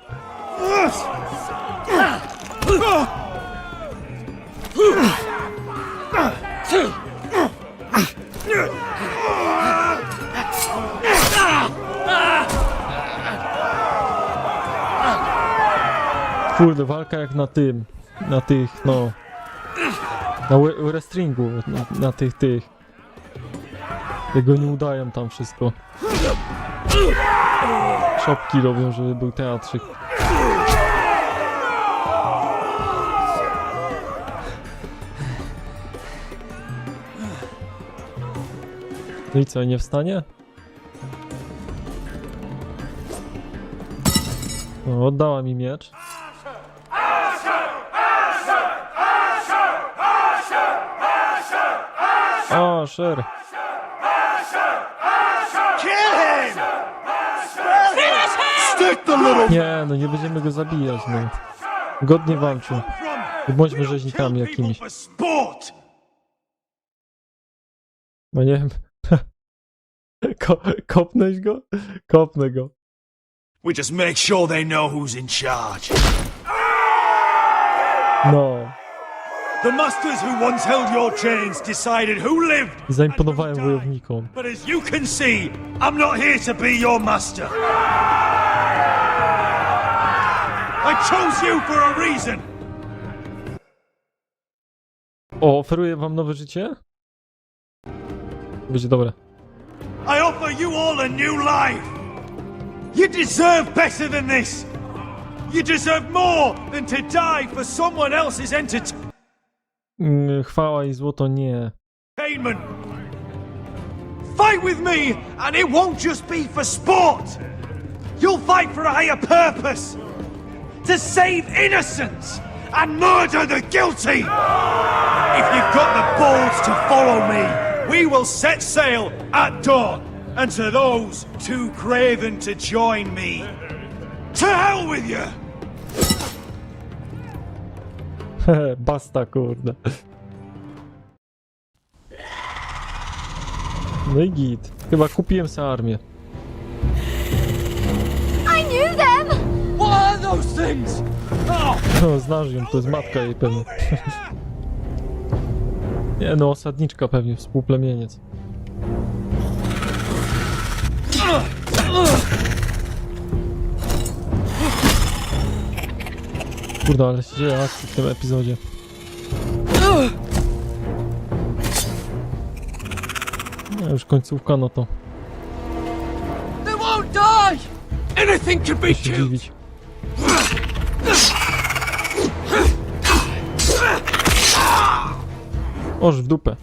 Kurde, walka jak na tym, na tych, no, na wrestlingu, na tych, tego nie udają tam wszystko. Szopki robią, żeby był teatrzyk. No i co, nie wstanie? O, oddała mi miecz. O, sure. Nie, no nie będziemy go zabijać, no. Godnie walczył. Bądźmy rzeźnikami jakimiś. No nie wiem. Kopnąć go? Kopnę go. We just make sure they know who's in charge. No. The masters who once held your chains decided who lived. Zaimponowałem wojownikom. But as you can see, I'm not here to be your master. I chose you for a reason. O, oferuję wam nowe życie? Będzie dobre. I offer you all a new life. You deserve better than this. You deserve more than to die for someone else's entertainment. Chwała i złoto nie. Fight with me, and it won't just be for sport. You'll fight for a higher purpose. To save innocence and murder the guilty. If you've got the balls to follow me, we will set sail at dawn. And to those too craven to join me, to hell with you! Basta, kurde. No i git. Chyba kupiłem sobie armię. I knew them! What are those things? No, znasz ją, to jest matka jej pewnie. Nie no, osadniczka pewnie, współplemieniec. Kurde, ale się dzieje akcji w tym epizodzie. No już końcówka, no to... They won't die! Anything can be się dziwić. Oż w dupę.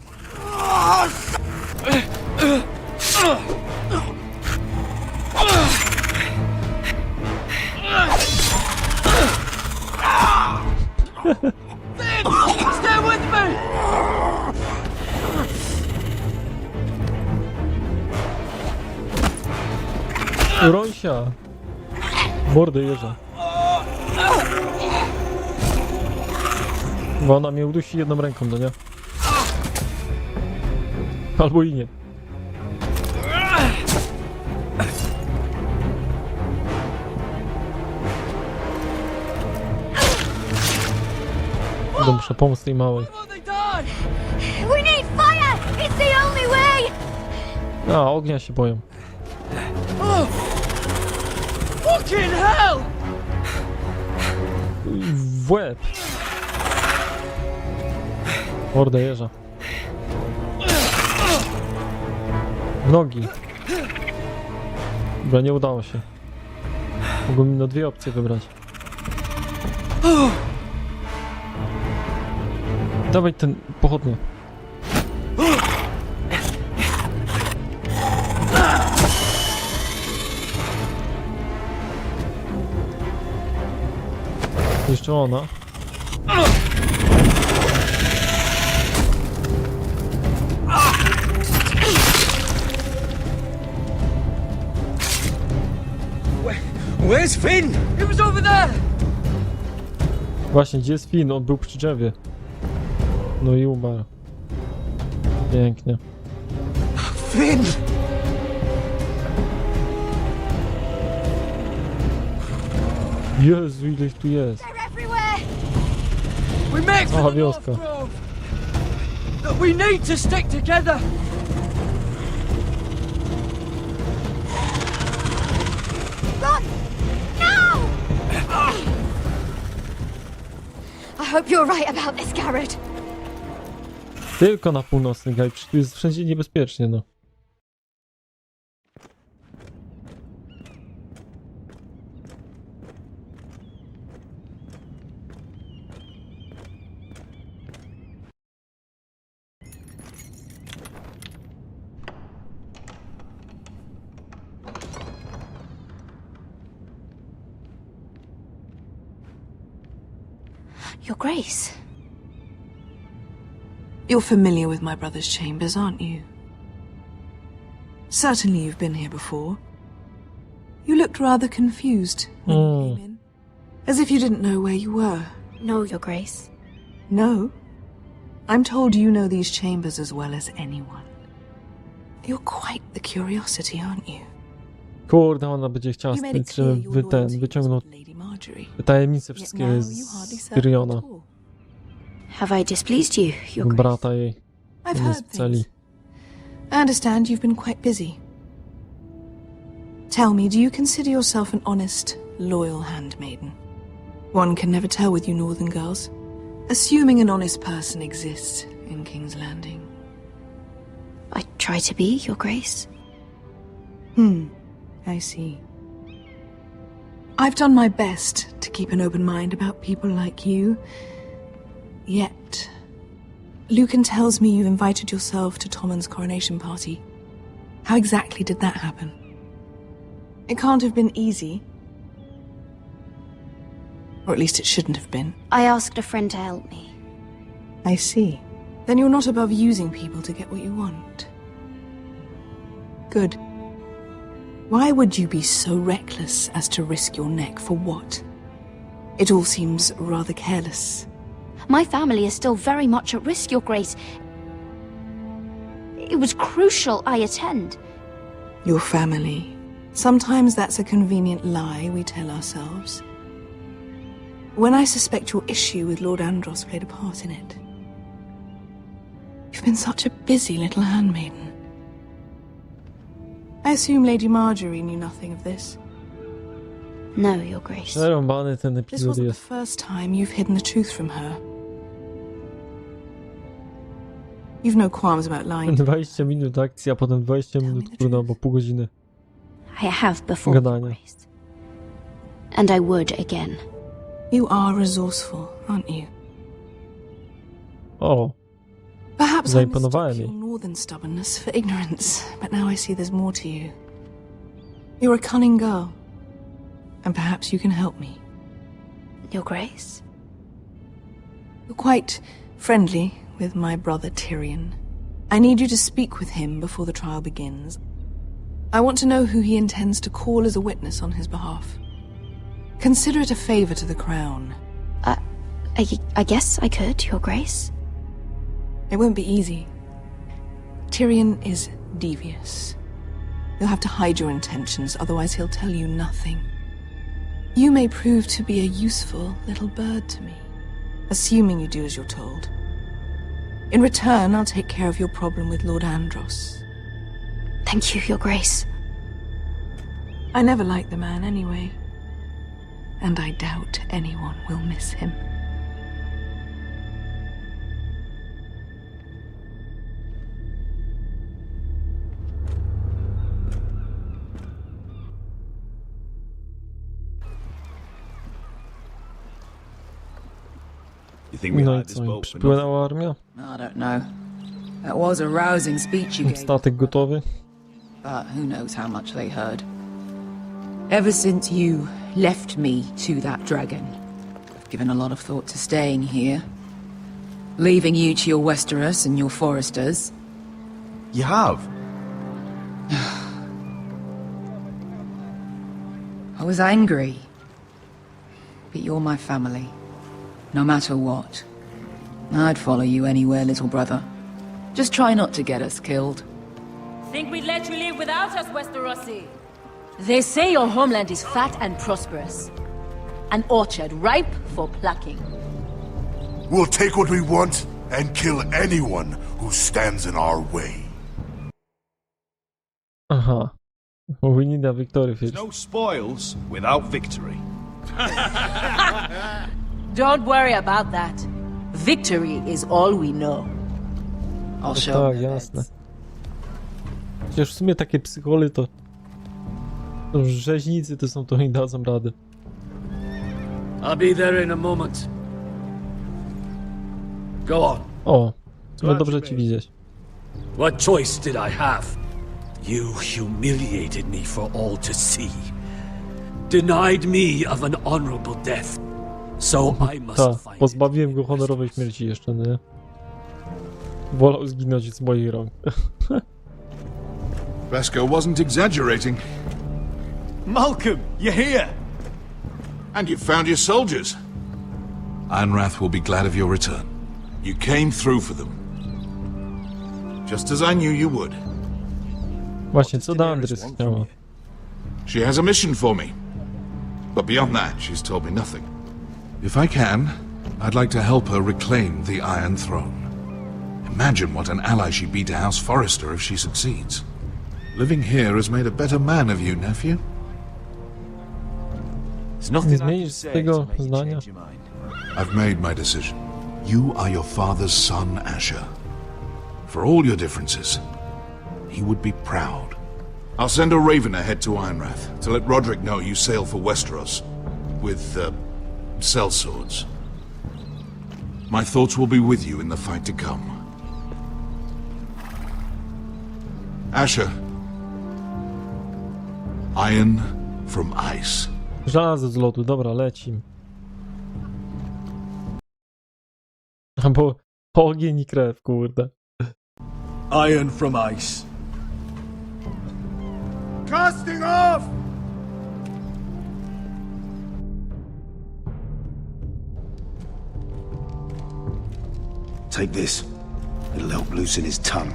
Stay with me! Rońsia! Mordę jeża. Bo ona mnie udusi jedną ręką, no nie? Albo i nie. Muszę pomóc tej małej. We need fire! It's the only way! A, ognia się boją. Fucking hell! W łeb. Mordę jeża. W nogi. Dobra, nie udało się. Mogłem no dwie opcje wybrać. Dawaj ten pochodnie. Jeszcze ona. Where's Finn? He was over there! Właśnie, gdzie jest Finn? On był przy drzewie. No i umarł. Pięknie. Finn! Jezu, ile ich tu jest. We make Aha, for the wioska. North Grove! But we need to stick together! Run! No! I hope you're right about this, Garrett. Tylko na północny gaj, przecież tu jest wszędzie niebezpiecznie, no. Your Grace. You're familiar with my brother's chambers, aren't you? Certainly you've been here before. You looked rather confused when you came in. As if you didn't know where you were. No, Your Grace. No? I'm told you know these chambers as well as anyone. You're quite the curiosity, aren't you? Kurde, ona będzie chciała wyciągnąć tajemnice wszystkie z Tyriona. Have I displeased you, Your Grace? Brata jej. I've heard things. I understand you've been quite busy. Tell me, do you consider yourself an honest, loyal handmaiden? One can never tell with you northern girls. Assuming an honest person exists in King's Landing. I try to be, Your Grace. I see. I've done my best to keep an open mind about people like you. Yet, Lucan tells me you invited yourself to Tommen's coronation party. How exactly did that happen? It can't have been easy. Or at least it shouldn't have been. I asked a friend to help me. I see. Then you're not above using people to get what you want. Good. Why would you be so reckless as to risk your neck for what? It all seems rather careless. My family is still very much at risk, Your Grace. It was crucial I attend. Your family. Sometimes that's a convenient lie we tell ourselves. When I suspect your issue with Lord Andros played a part in it. You've been such a busy little handmaiden. I assume Lady Marjorie knew nothing of this. No, Your Grace. Przerąbany ten This epizod wasn't the jest. first time you've hidden the truth from her. You've no qualms about lying. 20 minut akcji, a potem 20 minut, kurde, albo pół godziny I have before, Your gadania. Grace. And I would again. You are resourceful, aren't you? O, Perhaps I zaimponowałem mistook jej. your northern stubbornness for ignorance, but now I see there's more to you. You're a cunning girl, and perhaps you can help me. Your Grace? You're quite friendly with my brother Tyrion. I need you to speak with him before the trial begins. I want to know who he intends to call as a witness on his behalf. Consider it a favor to the crown. I guess I could, Your Grace. It won't be easy. Tyrion is devious. You'll have to hide your intentions, otherwise he'll tell you nothing. You may prove to be a useful little bird to me, assuming you do as you're told. In return, I'll take care of your problem with Lord Andros. Thank you, Your Grace. I never liked the man anyway, and I doubt anyone will miss him. No i co, im przypłynęła armia? I don't know. That was a rousing speech you gave. Statek gotowy? But who knows how much they heard. Ever since you left me to that dragon, I've given a lot of thought to staying here. Leaving you to your Westeros and your Foresters. You have? I was angry. But you're my family. No matter what. I'd follow you anywhere, little brother. Just try not to get us killed. Think we'd let you live without us, Westerosi? They say your homeland is fat and prosperous. An orchard ripe for plucking. We'll take what we want and kill anyone who stands in our way. Aha. We need a victory first. No spoils without victory. Don't worry about that. Victory is all we know. I'll show Tak, them. jasne. Chociaż w sumie takie psycholy to rzeźnicy to są, to nie dadzą rady. I'll be there in a moment. Go on. O, w sumie dobrze ci widzieć. What choice did I have? You humiliated me for all to see. Denied me of an honorable death. So I must Tak, find pozbawiłem go honorowej śmierci jeszcze, nie? Wolał zginąć z moich rąk. Beskar wasn't exaggerating. Malcolm, you're here! And you've found your soldiers. Ironrath will be glad of your return. You came through for them. Just as I knew you would. Właśnie, co Dandrys chciała? She has a mission for me. But beyond that, she's told me nothing. If I can, I'd like to help her reclaim the Iron Throne. Imagine what an ally she'd be to House Forrester if she succeeds. Living here has made a better man of you, nephew. Nie zmienisz tego zdania? I've made my decision. You are your father's son, Asher. For all your differences, he would be proud. I'll send a raven ahead to Ironrath to let Roderick know you sail for Westeros with, sellswords. My thoughts will be with you in the fight to come. Asher. Iron from ice. Żelazo z lotu, dobra, lecim. Albo ogień i krew, kurde. Iron from ice. Casting off! Take this. It'll help loosen his tongue.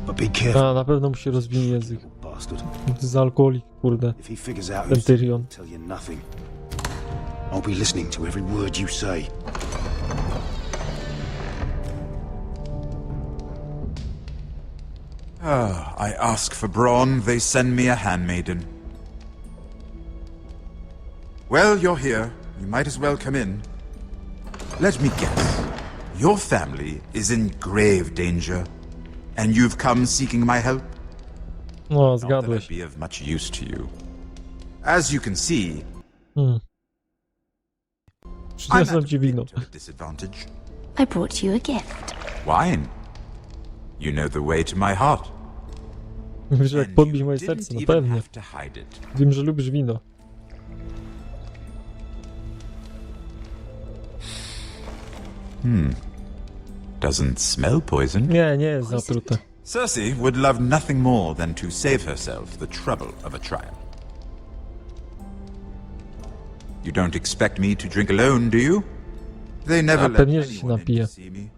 But be careful. A, na pewno musi rozwinie język. Bastard. To jest alkoholik, kurde. If he figures out Ten who's Tyrion. tell you nothing. I'll be listening to every word you say. I ask for brawn, they send me a handmaiden. Well, you're here. You might as well come in. Let me guess. Your family is in grave danger, and you've come seeking my help? No, Not that I'd zgadłeś. be of much use to you. As you can see, Przyniosłem ci wino. to a disadvantage. I brought you a gift. Wine. You know the way to my heart. Mówisz, jak podbić moje serce, no pewnie. Have to hide it. Wiem, że lubisz wino. Doesn't smell poison. Nie, nie jest zatrute. Cersei would love nothing more than to save herself the trouble of a trial. You don't expect me to drink alone, do you? They never A let pewnie, że się anyone in to napije. see me.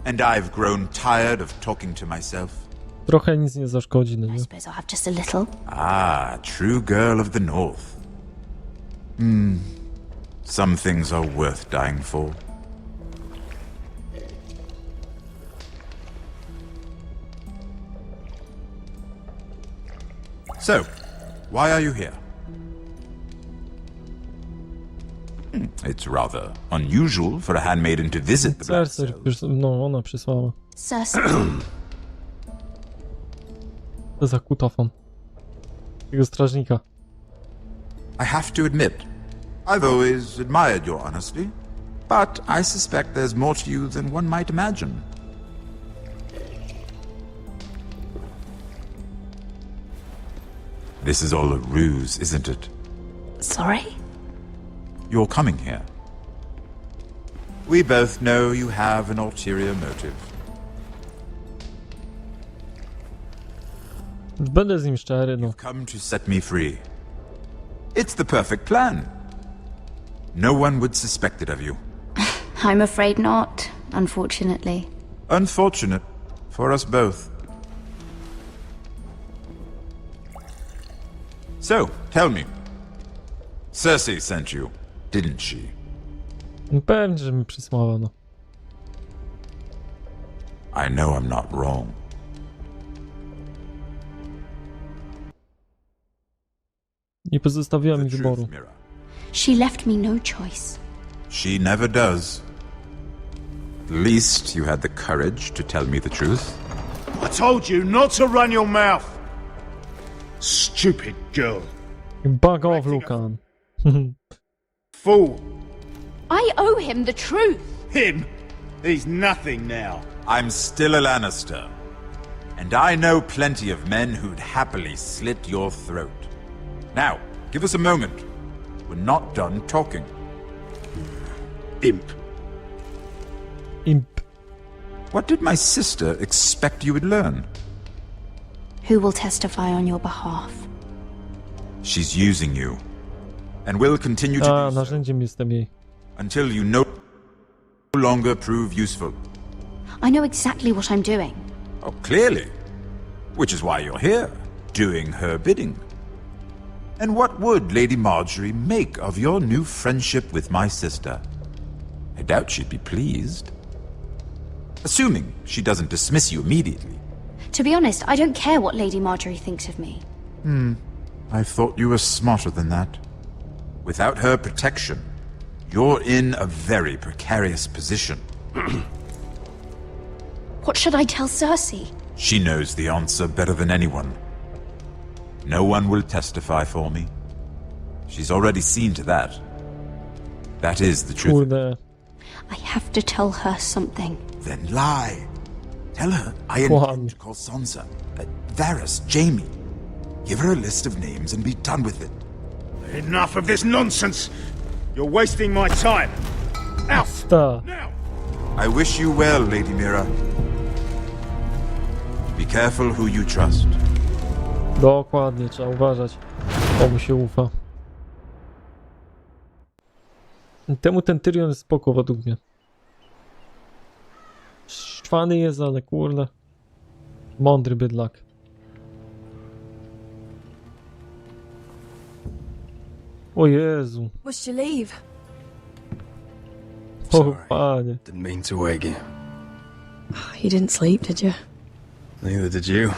And I've grown tired of talking to myself. Trochę nic nie zaszkodzi, no nie? Suppose I'll have just a little. Ah, true girl of the North. Some things are worth dying for. So, why are you here? It's rather unusual for a handmaiden to visit the Black Cersei, Cells. no ona przysłała. Cersei. To za kutafon. Tego strażnika. I have to admit, I've always admired your honesty, but I suspect there's more to you than one might imagine. This is all a ruse, isn't it? Sorry? You're coming here. We both know you have an ulterior motive. Będę z nim szczery, no. Come to set me free. It's the perfect plan. No one would suspect it of you. I'm afraid not, unfortunately. Unfortunate for us both. So, tell me. Cersei sent you, didn't she? Pewnie, że mi przysłała, no. I know I'm not wrong. Nie pozostawiła mi wyboru. She left me no choice. She never does. At least you had the courage to tell me the truth. I told you not to run your mouth. Stupid girl. Bug off, Lucan. Fool. I owe him the truth. Him? He's nothing now. I'm still a Lannister. And I know plenty of men who'd happily slit your throat. Now, give us a moment. We're not done talking. Imp. Imp. What did my sister expect you would learn? Who will testify on your behalf? She's using you. And will continue to do so. Narzędziem jestem jej. Until you no longer prove useful. I know exactly what I'm doing. Oh, clearly. Which is why you're here, doing her bidding. And what would Lady Marjorie make of your new friendship with my sister? I doubt she'd be pleased. Assuming she doesn't dismiss you immediately. To be honest, I don't care what Lady Marjorie thinks of me. I thought you were smarter than that. Without her protection, you're in a very precarious position. What should I tell Cersei? She knows the answer better than anyone. No one will testify for me. She's already seen to that. That is the truth. Kurde. I have to tell her something. Then lie. Tell her I intend to call Sansa, Varys, Jaime. Give her a list of names and be done with it. Enough of this nonsense. You're wasting my time. Out! Now! I wish you well, Lady Mira. Be careful who you trust. Dokładnie, trzeba uważać, komu się ufa. Temu ten Tyrion jest spoko według mnie. Szczwany jest, ale kurde. Mądry bydlak. O Jezu. Must you leave? O panie. Didn't mean to wake you. You didn't sleep, did you? Neither did you.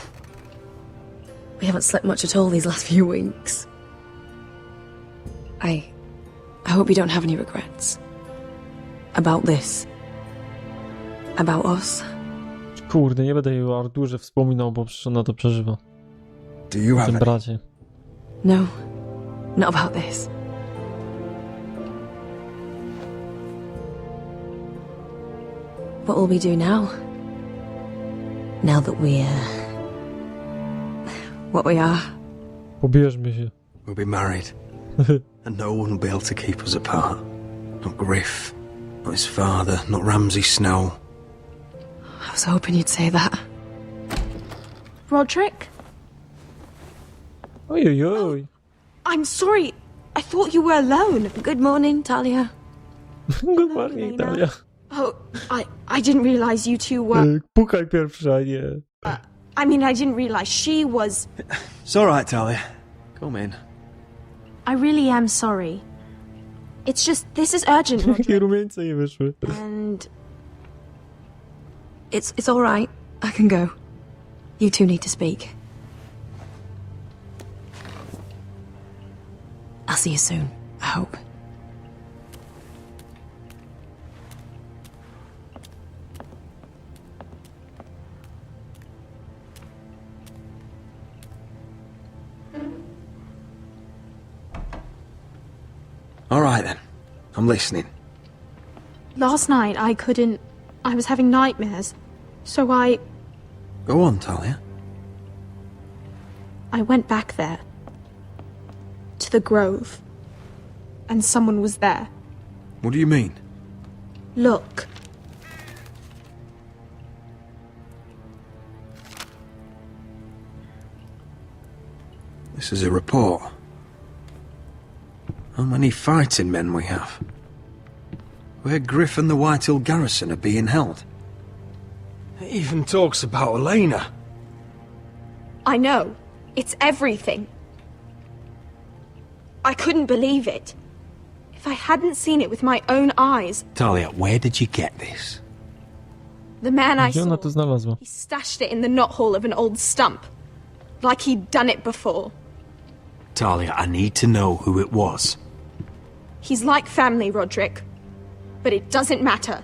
We haven't slept much at all these last few weeks. I hope you don't have any regrets. About this. About us. Kurde, nie będę jej o Arturze wspominał, bo przecież ona to przeżywa. Do you O have tym any? bracie. No, not about this. What will we do now? Now that we're... what we are. Pobierzmy się. We'll be married. And no one will be able to keep us apart. Not Griff, not his father, not Ramsay Snow. I was hoping you'd say that. Roderick? Oj, oj, oj. I'm sorry. I thought you were alone. Good morning, Talia. Good morning, Talia. Oh, I didn't realize you two were... Pukaj pierwsza, nie. I mean, I didn't realize she was... It's all right, Talia. Come in. I really am sorry. It's just, this is urgent, Roderick. Jakie rumieńce jej wyszły. And... It's all right. I can go. You two need to speak. I'll see you soon, I hope. All right, then. I'm listening. Last night, I was having nightmares. So I Go on, Talia. went back there. To the grove. And someone was there. What do you mean? Look. This is a report. How many fighting men we have? Where Griff and the Whitehill garrison are being held. It even talks about Elena. I know. It's everything. I couldn't believe it. If I hadn't seen it with my own eyes. Talia, where did you get this? The man I Gdzie ona saw, to znalazła? he stashed it in the knothole of an old stump. Like he'd done it before. Talia, I need to know who it was. He's like family, Roderick. But it doesn't matter.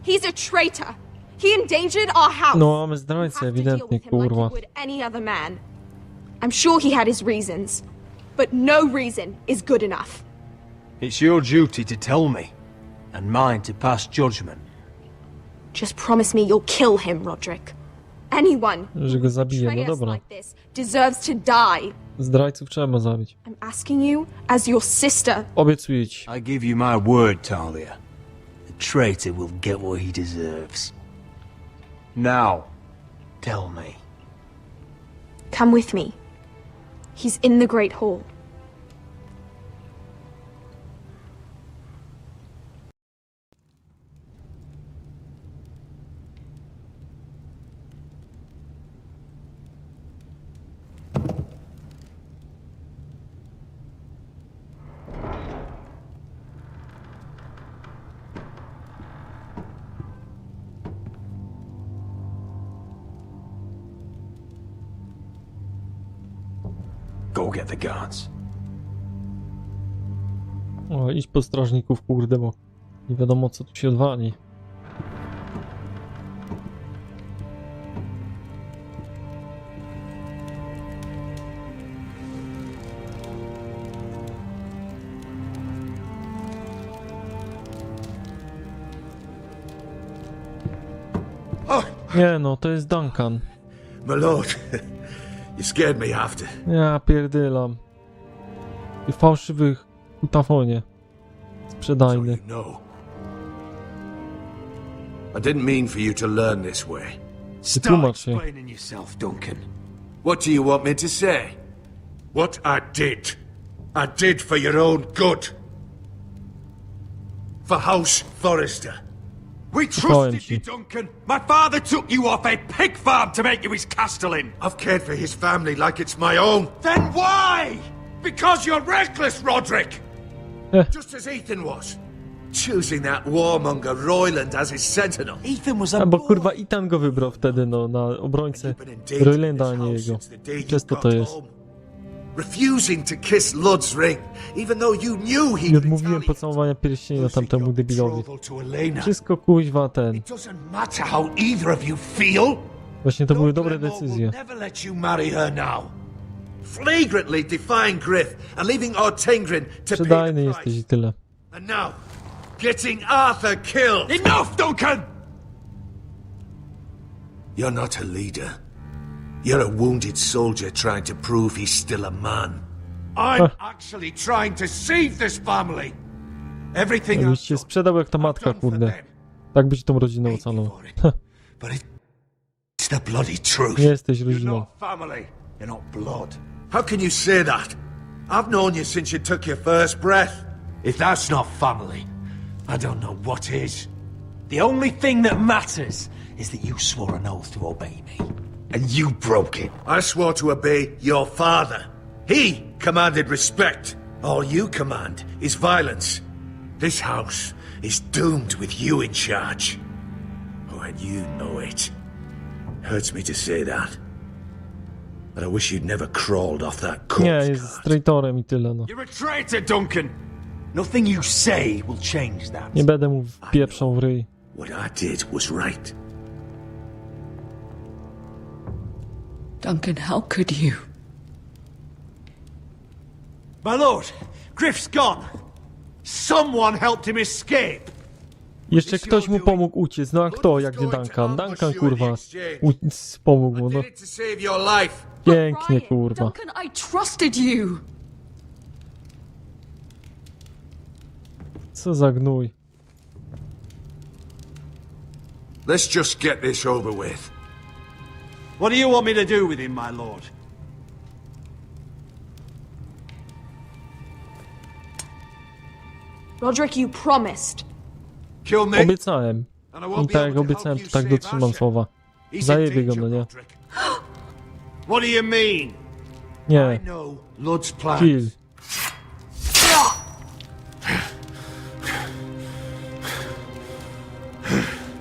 He's a traitor. He endangered our house. No, mamy zdrajcę ewidentnie, kurwa. Would any other man. I'm sure he had his reasons. But no reason is good enough. It's your duty to tell me, and mine to pass judgment. Just promise me you'll kill him, Roderick. Anyone Że go zabije, no dobra. like this deserves to die. Zdrajców trzeba zabić. I'm asking you as your sister. Obiecuję ci. I give you my word, Talia. The traitor will get what he deserves. Now, tell me. Come with me. He's in the Great Hall. Go get the guards. O, idź po strażników, kurde, bo nie wiadomo co tu się odwali. Nie no, to jest Duncan. My lord, you scared me after. Ja pierdylam. I fałszywych kutafonie. Sprzedajny. No. I didn't mean for you to learn this way. Wytłumacz się. explaining yourself, Duncan. What do you want me to say? What I did for your own good. For House Forrester. We trusted you, Duncan. My father took you off a pig farm to make you his castellan. I've cared for his family like it's my own. Then why? Because you're reckless, Roderick. Just as Ethan was. Choosing that warmonger Royland as his sentinel. Ethan was A bo kurwa Ethan go wybrał wtedy, no, na obrońcę Roylanda, a nie jego. Przez to to jest. Refusing to kiss Lud's ring, even though you knew he I odmówiłem pocałowania pierścienia tamtemu debilowi. Wszystko kuźwa ten. It doesn't matter how either of you feel. Właśnie to były dobre decyzje. Never let you marry her now. Flagrantly defying Griff and leaving Ortengrin to pay the Sprzedajny price. jesteś i tyle. And now, getting Arthur killed. Enough, Duncan! You're not a leader. You're a wounded soldier trying to prove he's still a man. I'm actually trying to save this family. Everything Jakbyś się sprzedał jak ta matka, kurde. Tak byś tą rodzinę ocalał. But it's the bloody truth. Nie jesteś rodziną. family. You're not blood. How can you say that? I've known you since you took your first breath. If that's not family, I don't know what is. The only thing that matters is that you swore an oath to obey me. And you broke it. I swore to obey your father. He commanded respect. All you command is violence. This house is doomed with you in charge. Oh, and you know it. Hurts me to say that. But I wish you'd never crawled off that corpse. Nie, jest traitorem i tyle, no. You're a traitor, Duncan. Nothing you say will change that. Nie będę mu wpieprzał w ryj. What I did was right. Duncan, how could you? My lord, Griff's gone. Someone helped him escape. Jeszcze ktoś mu pomógł uciec, no a kto, jak nie Duncan? Duncan, kurwa, pomógł mu, no. To save your life. Pięknie, kurwa. Duncan, I trusted you. Co za gnój. Let's just get this over with. What do you want me to do with him, my lord? Roderick, you promised. Kill Nick. Obiecałem. I tak jak obiecałem, to tak dotrzymam słowa. Zajebie go, no nie? What do you mean? Nie. Lud's plans. Kill.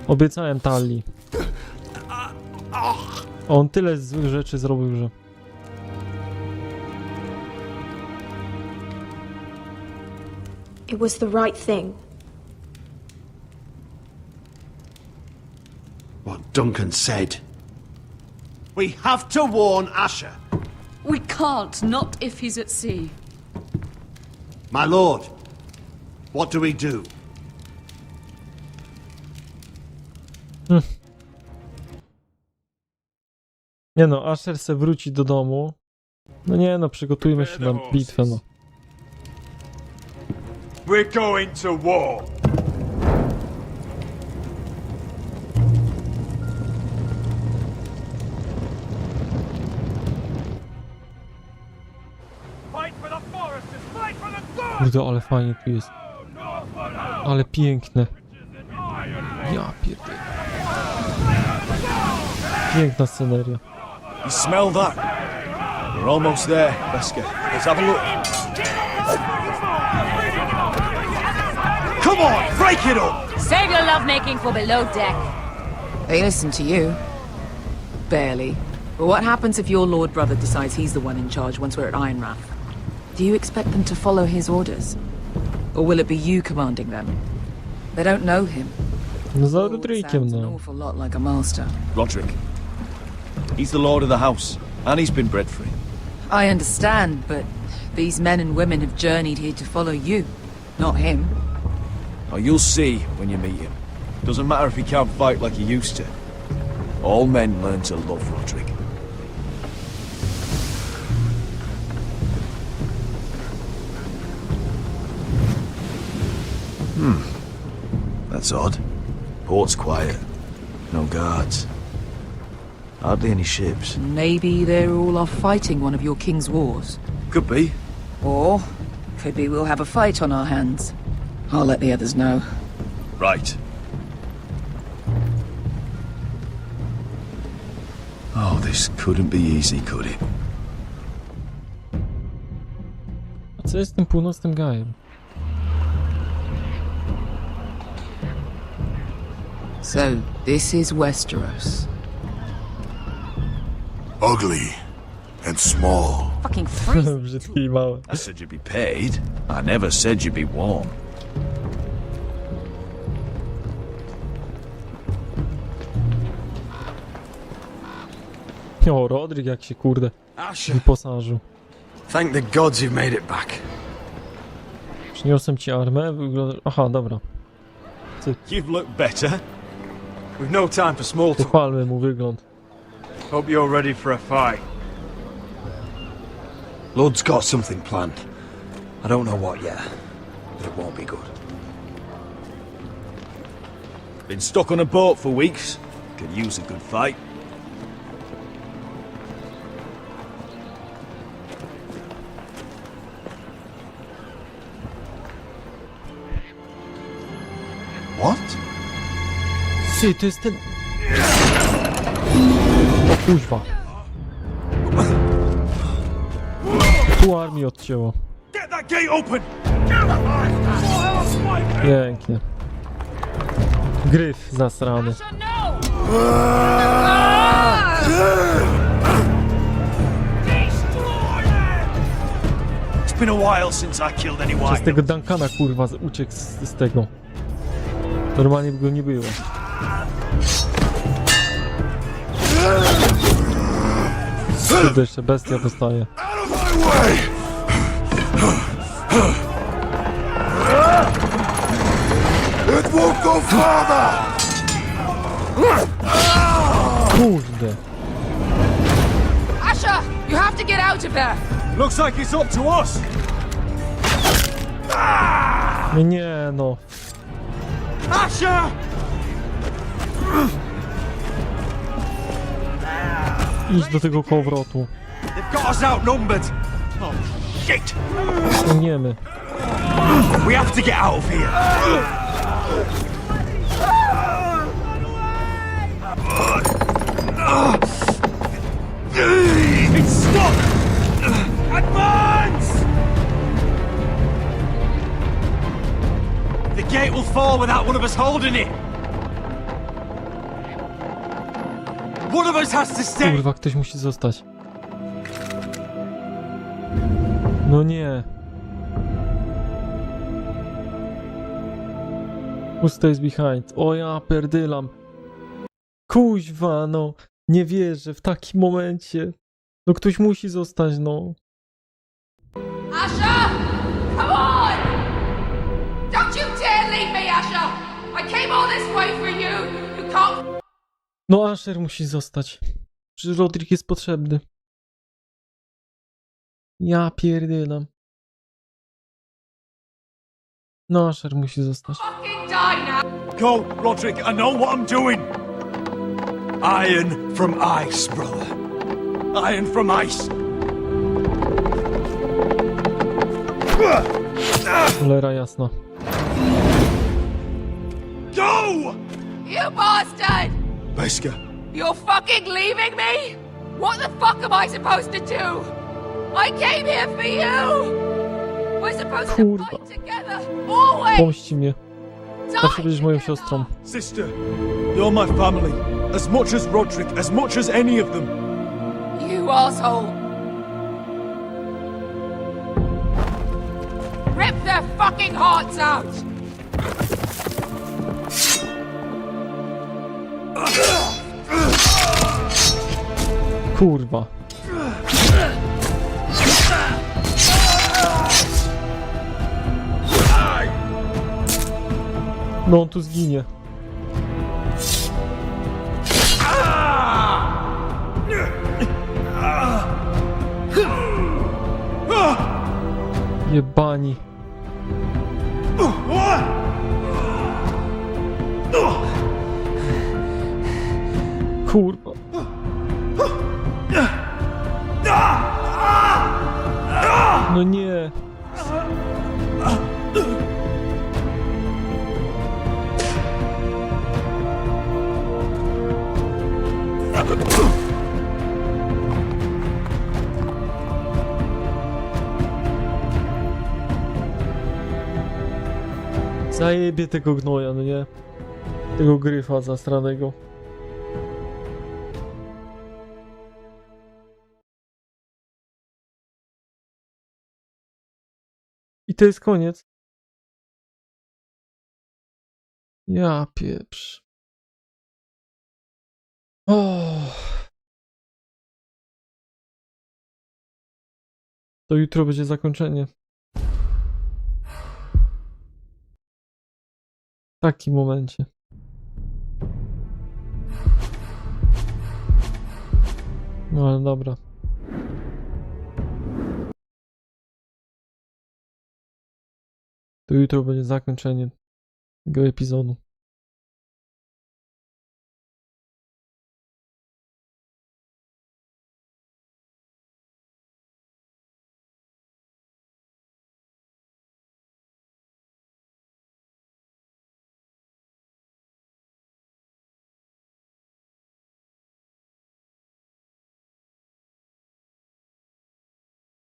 Obiecałem Talii. On tyle złych rzeczy zrobił, że... It was the right thing. What Duncan said. We have to warn Asher. We can't, not if he's at sea. My lord, what do we do? Nie no, Asher se wróci do domu. No nie no, przygotujmy się na bitwę, no. We're going to war. Kurde, ale fajnie tu jest. Ale piękne. Ja pierdolę. Piękna sceneria. You smell that? We're almost there, Wesker. Let's have a look. Come on, break it up! Save your lovemaking for below deck. They listen to you. Barely. But what happens if your lord brother decides he's the one in charge once we're at Ironrath? Do you expect them to follow his orders? Or will it be you commanding them? They don't know him. No za Rodrickiem, Sounds an no. awful lot like a master. Roderick. He's the lord of the house, and he's been bred free. I understand, but these men and women have journeyed here to follow you, not him. Oh, you'll see when you meet him. Doesn't matter if he can't fight like he used to. All men learn to love Roderick. That's odd. Port's quiet. No guards. Hardly any ships. Maybe they're all off fighting one of your king's wars. Could be. Or could be we'll have a fight on our hands. I'll let the others know. Right. Oh, this couldn't be easy, could it? A co jest z tym północnym gajem? So, this is Westeros. Ugly and small. Fucking freeze. Brzydkie i małe. I said you'd be paid. I never said you'd be warm. O, Rodrik jak się kurde wyposażył. Thank the gods you've made it back. Przyniosłem ci armę, wygląda... Aha, dobra. You've looked better. We've no time for small talk. Pochwalmy mu wygląd. Hope you're ready for a fight. Lord's got something planned. I don't know what yet, but it won't be good. Been stuck on a boat for weeks. Could use a good fight. What? Ty, to jest ten... O kuźwa. Tu armię odcięło. Get that gate open! Pięknie. Gryf zasrany. It's been a while since I killed any Przez white. tego Duncana kurwa uciekł z tego. Normalnie by go nie było. Kurde, jeszcze bestia dostaje. It won't go farther! Kurde. Asher, you have to get out of there. Looks like it's up to us. Nie no. Asher! Idź do tego kołowrotu. They've got us outnumbered. Oh, shit! Ciągniemy. We have to get out of here. It's stopped! Advance! The gate will fall without one of us holding it. One of us has to stay. Kurwa, ktoś musi zostać. No nie. Who stays behind? O ja pierdylam. Kuźwa, no. Nie wierzę w takim momencie. No ktoś musi zostać, no. Asher! Come on! Don't you dare leave me, Asher! I came all this way for you! You can't... No Asher musi zostać. Przecież Rodrik jest potrzebny. Ja pierdylam. No Asher musi zostać. fucking die now! Go, Roderick, I know what I'm doing. Iron from ice, brother. Iron from ice. Cholera jasna. Go! You bastard! Wesker. You're fucking leaving me? What the fuck am I supposed to do? I came here for you! We're supposed to fight together, always! Pomści mnie. Zawsze będziesz moją siostrą. Sister, you're my family. As much as Roderick, as much as any of them. You asshole! Rip their fucking hearts out! Kurwa. No on tu zginie. Jebani. Kurwa. No nie. Zajebie tego gnoja, no nie? Tego gryfa zastranego. I to jest koniec. Ja pieprz. To jutro będzie zakończenie. W takim momencie. No ale dobra. To jutro będzie zakończenie tego epizodu.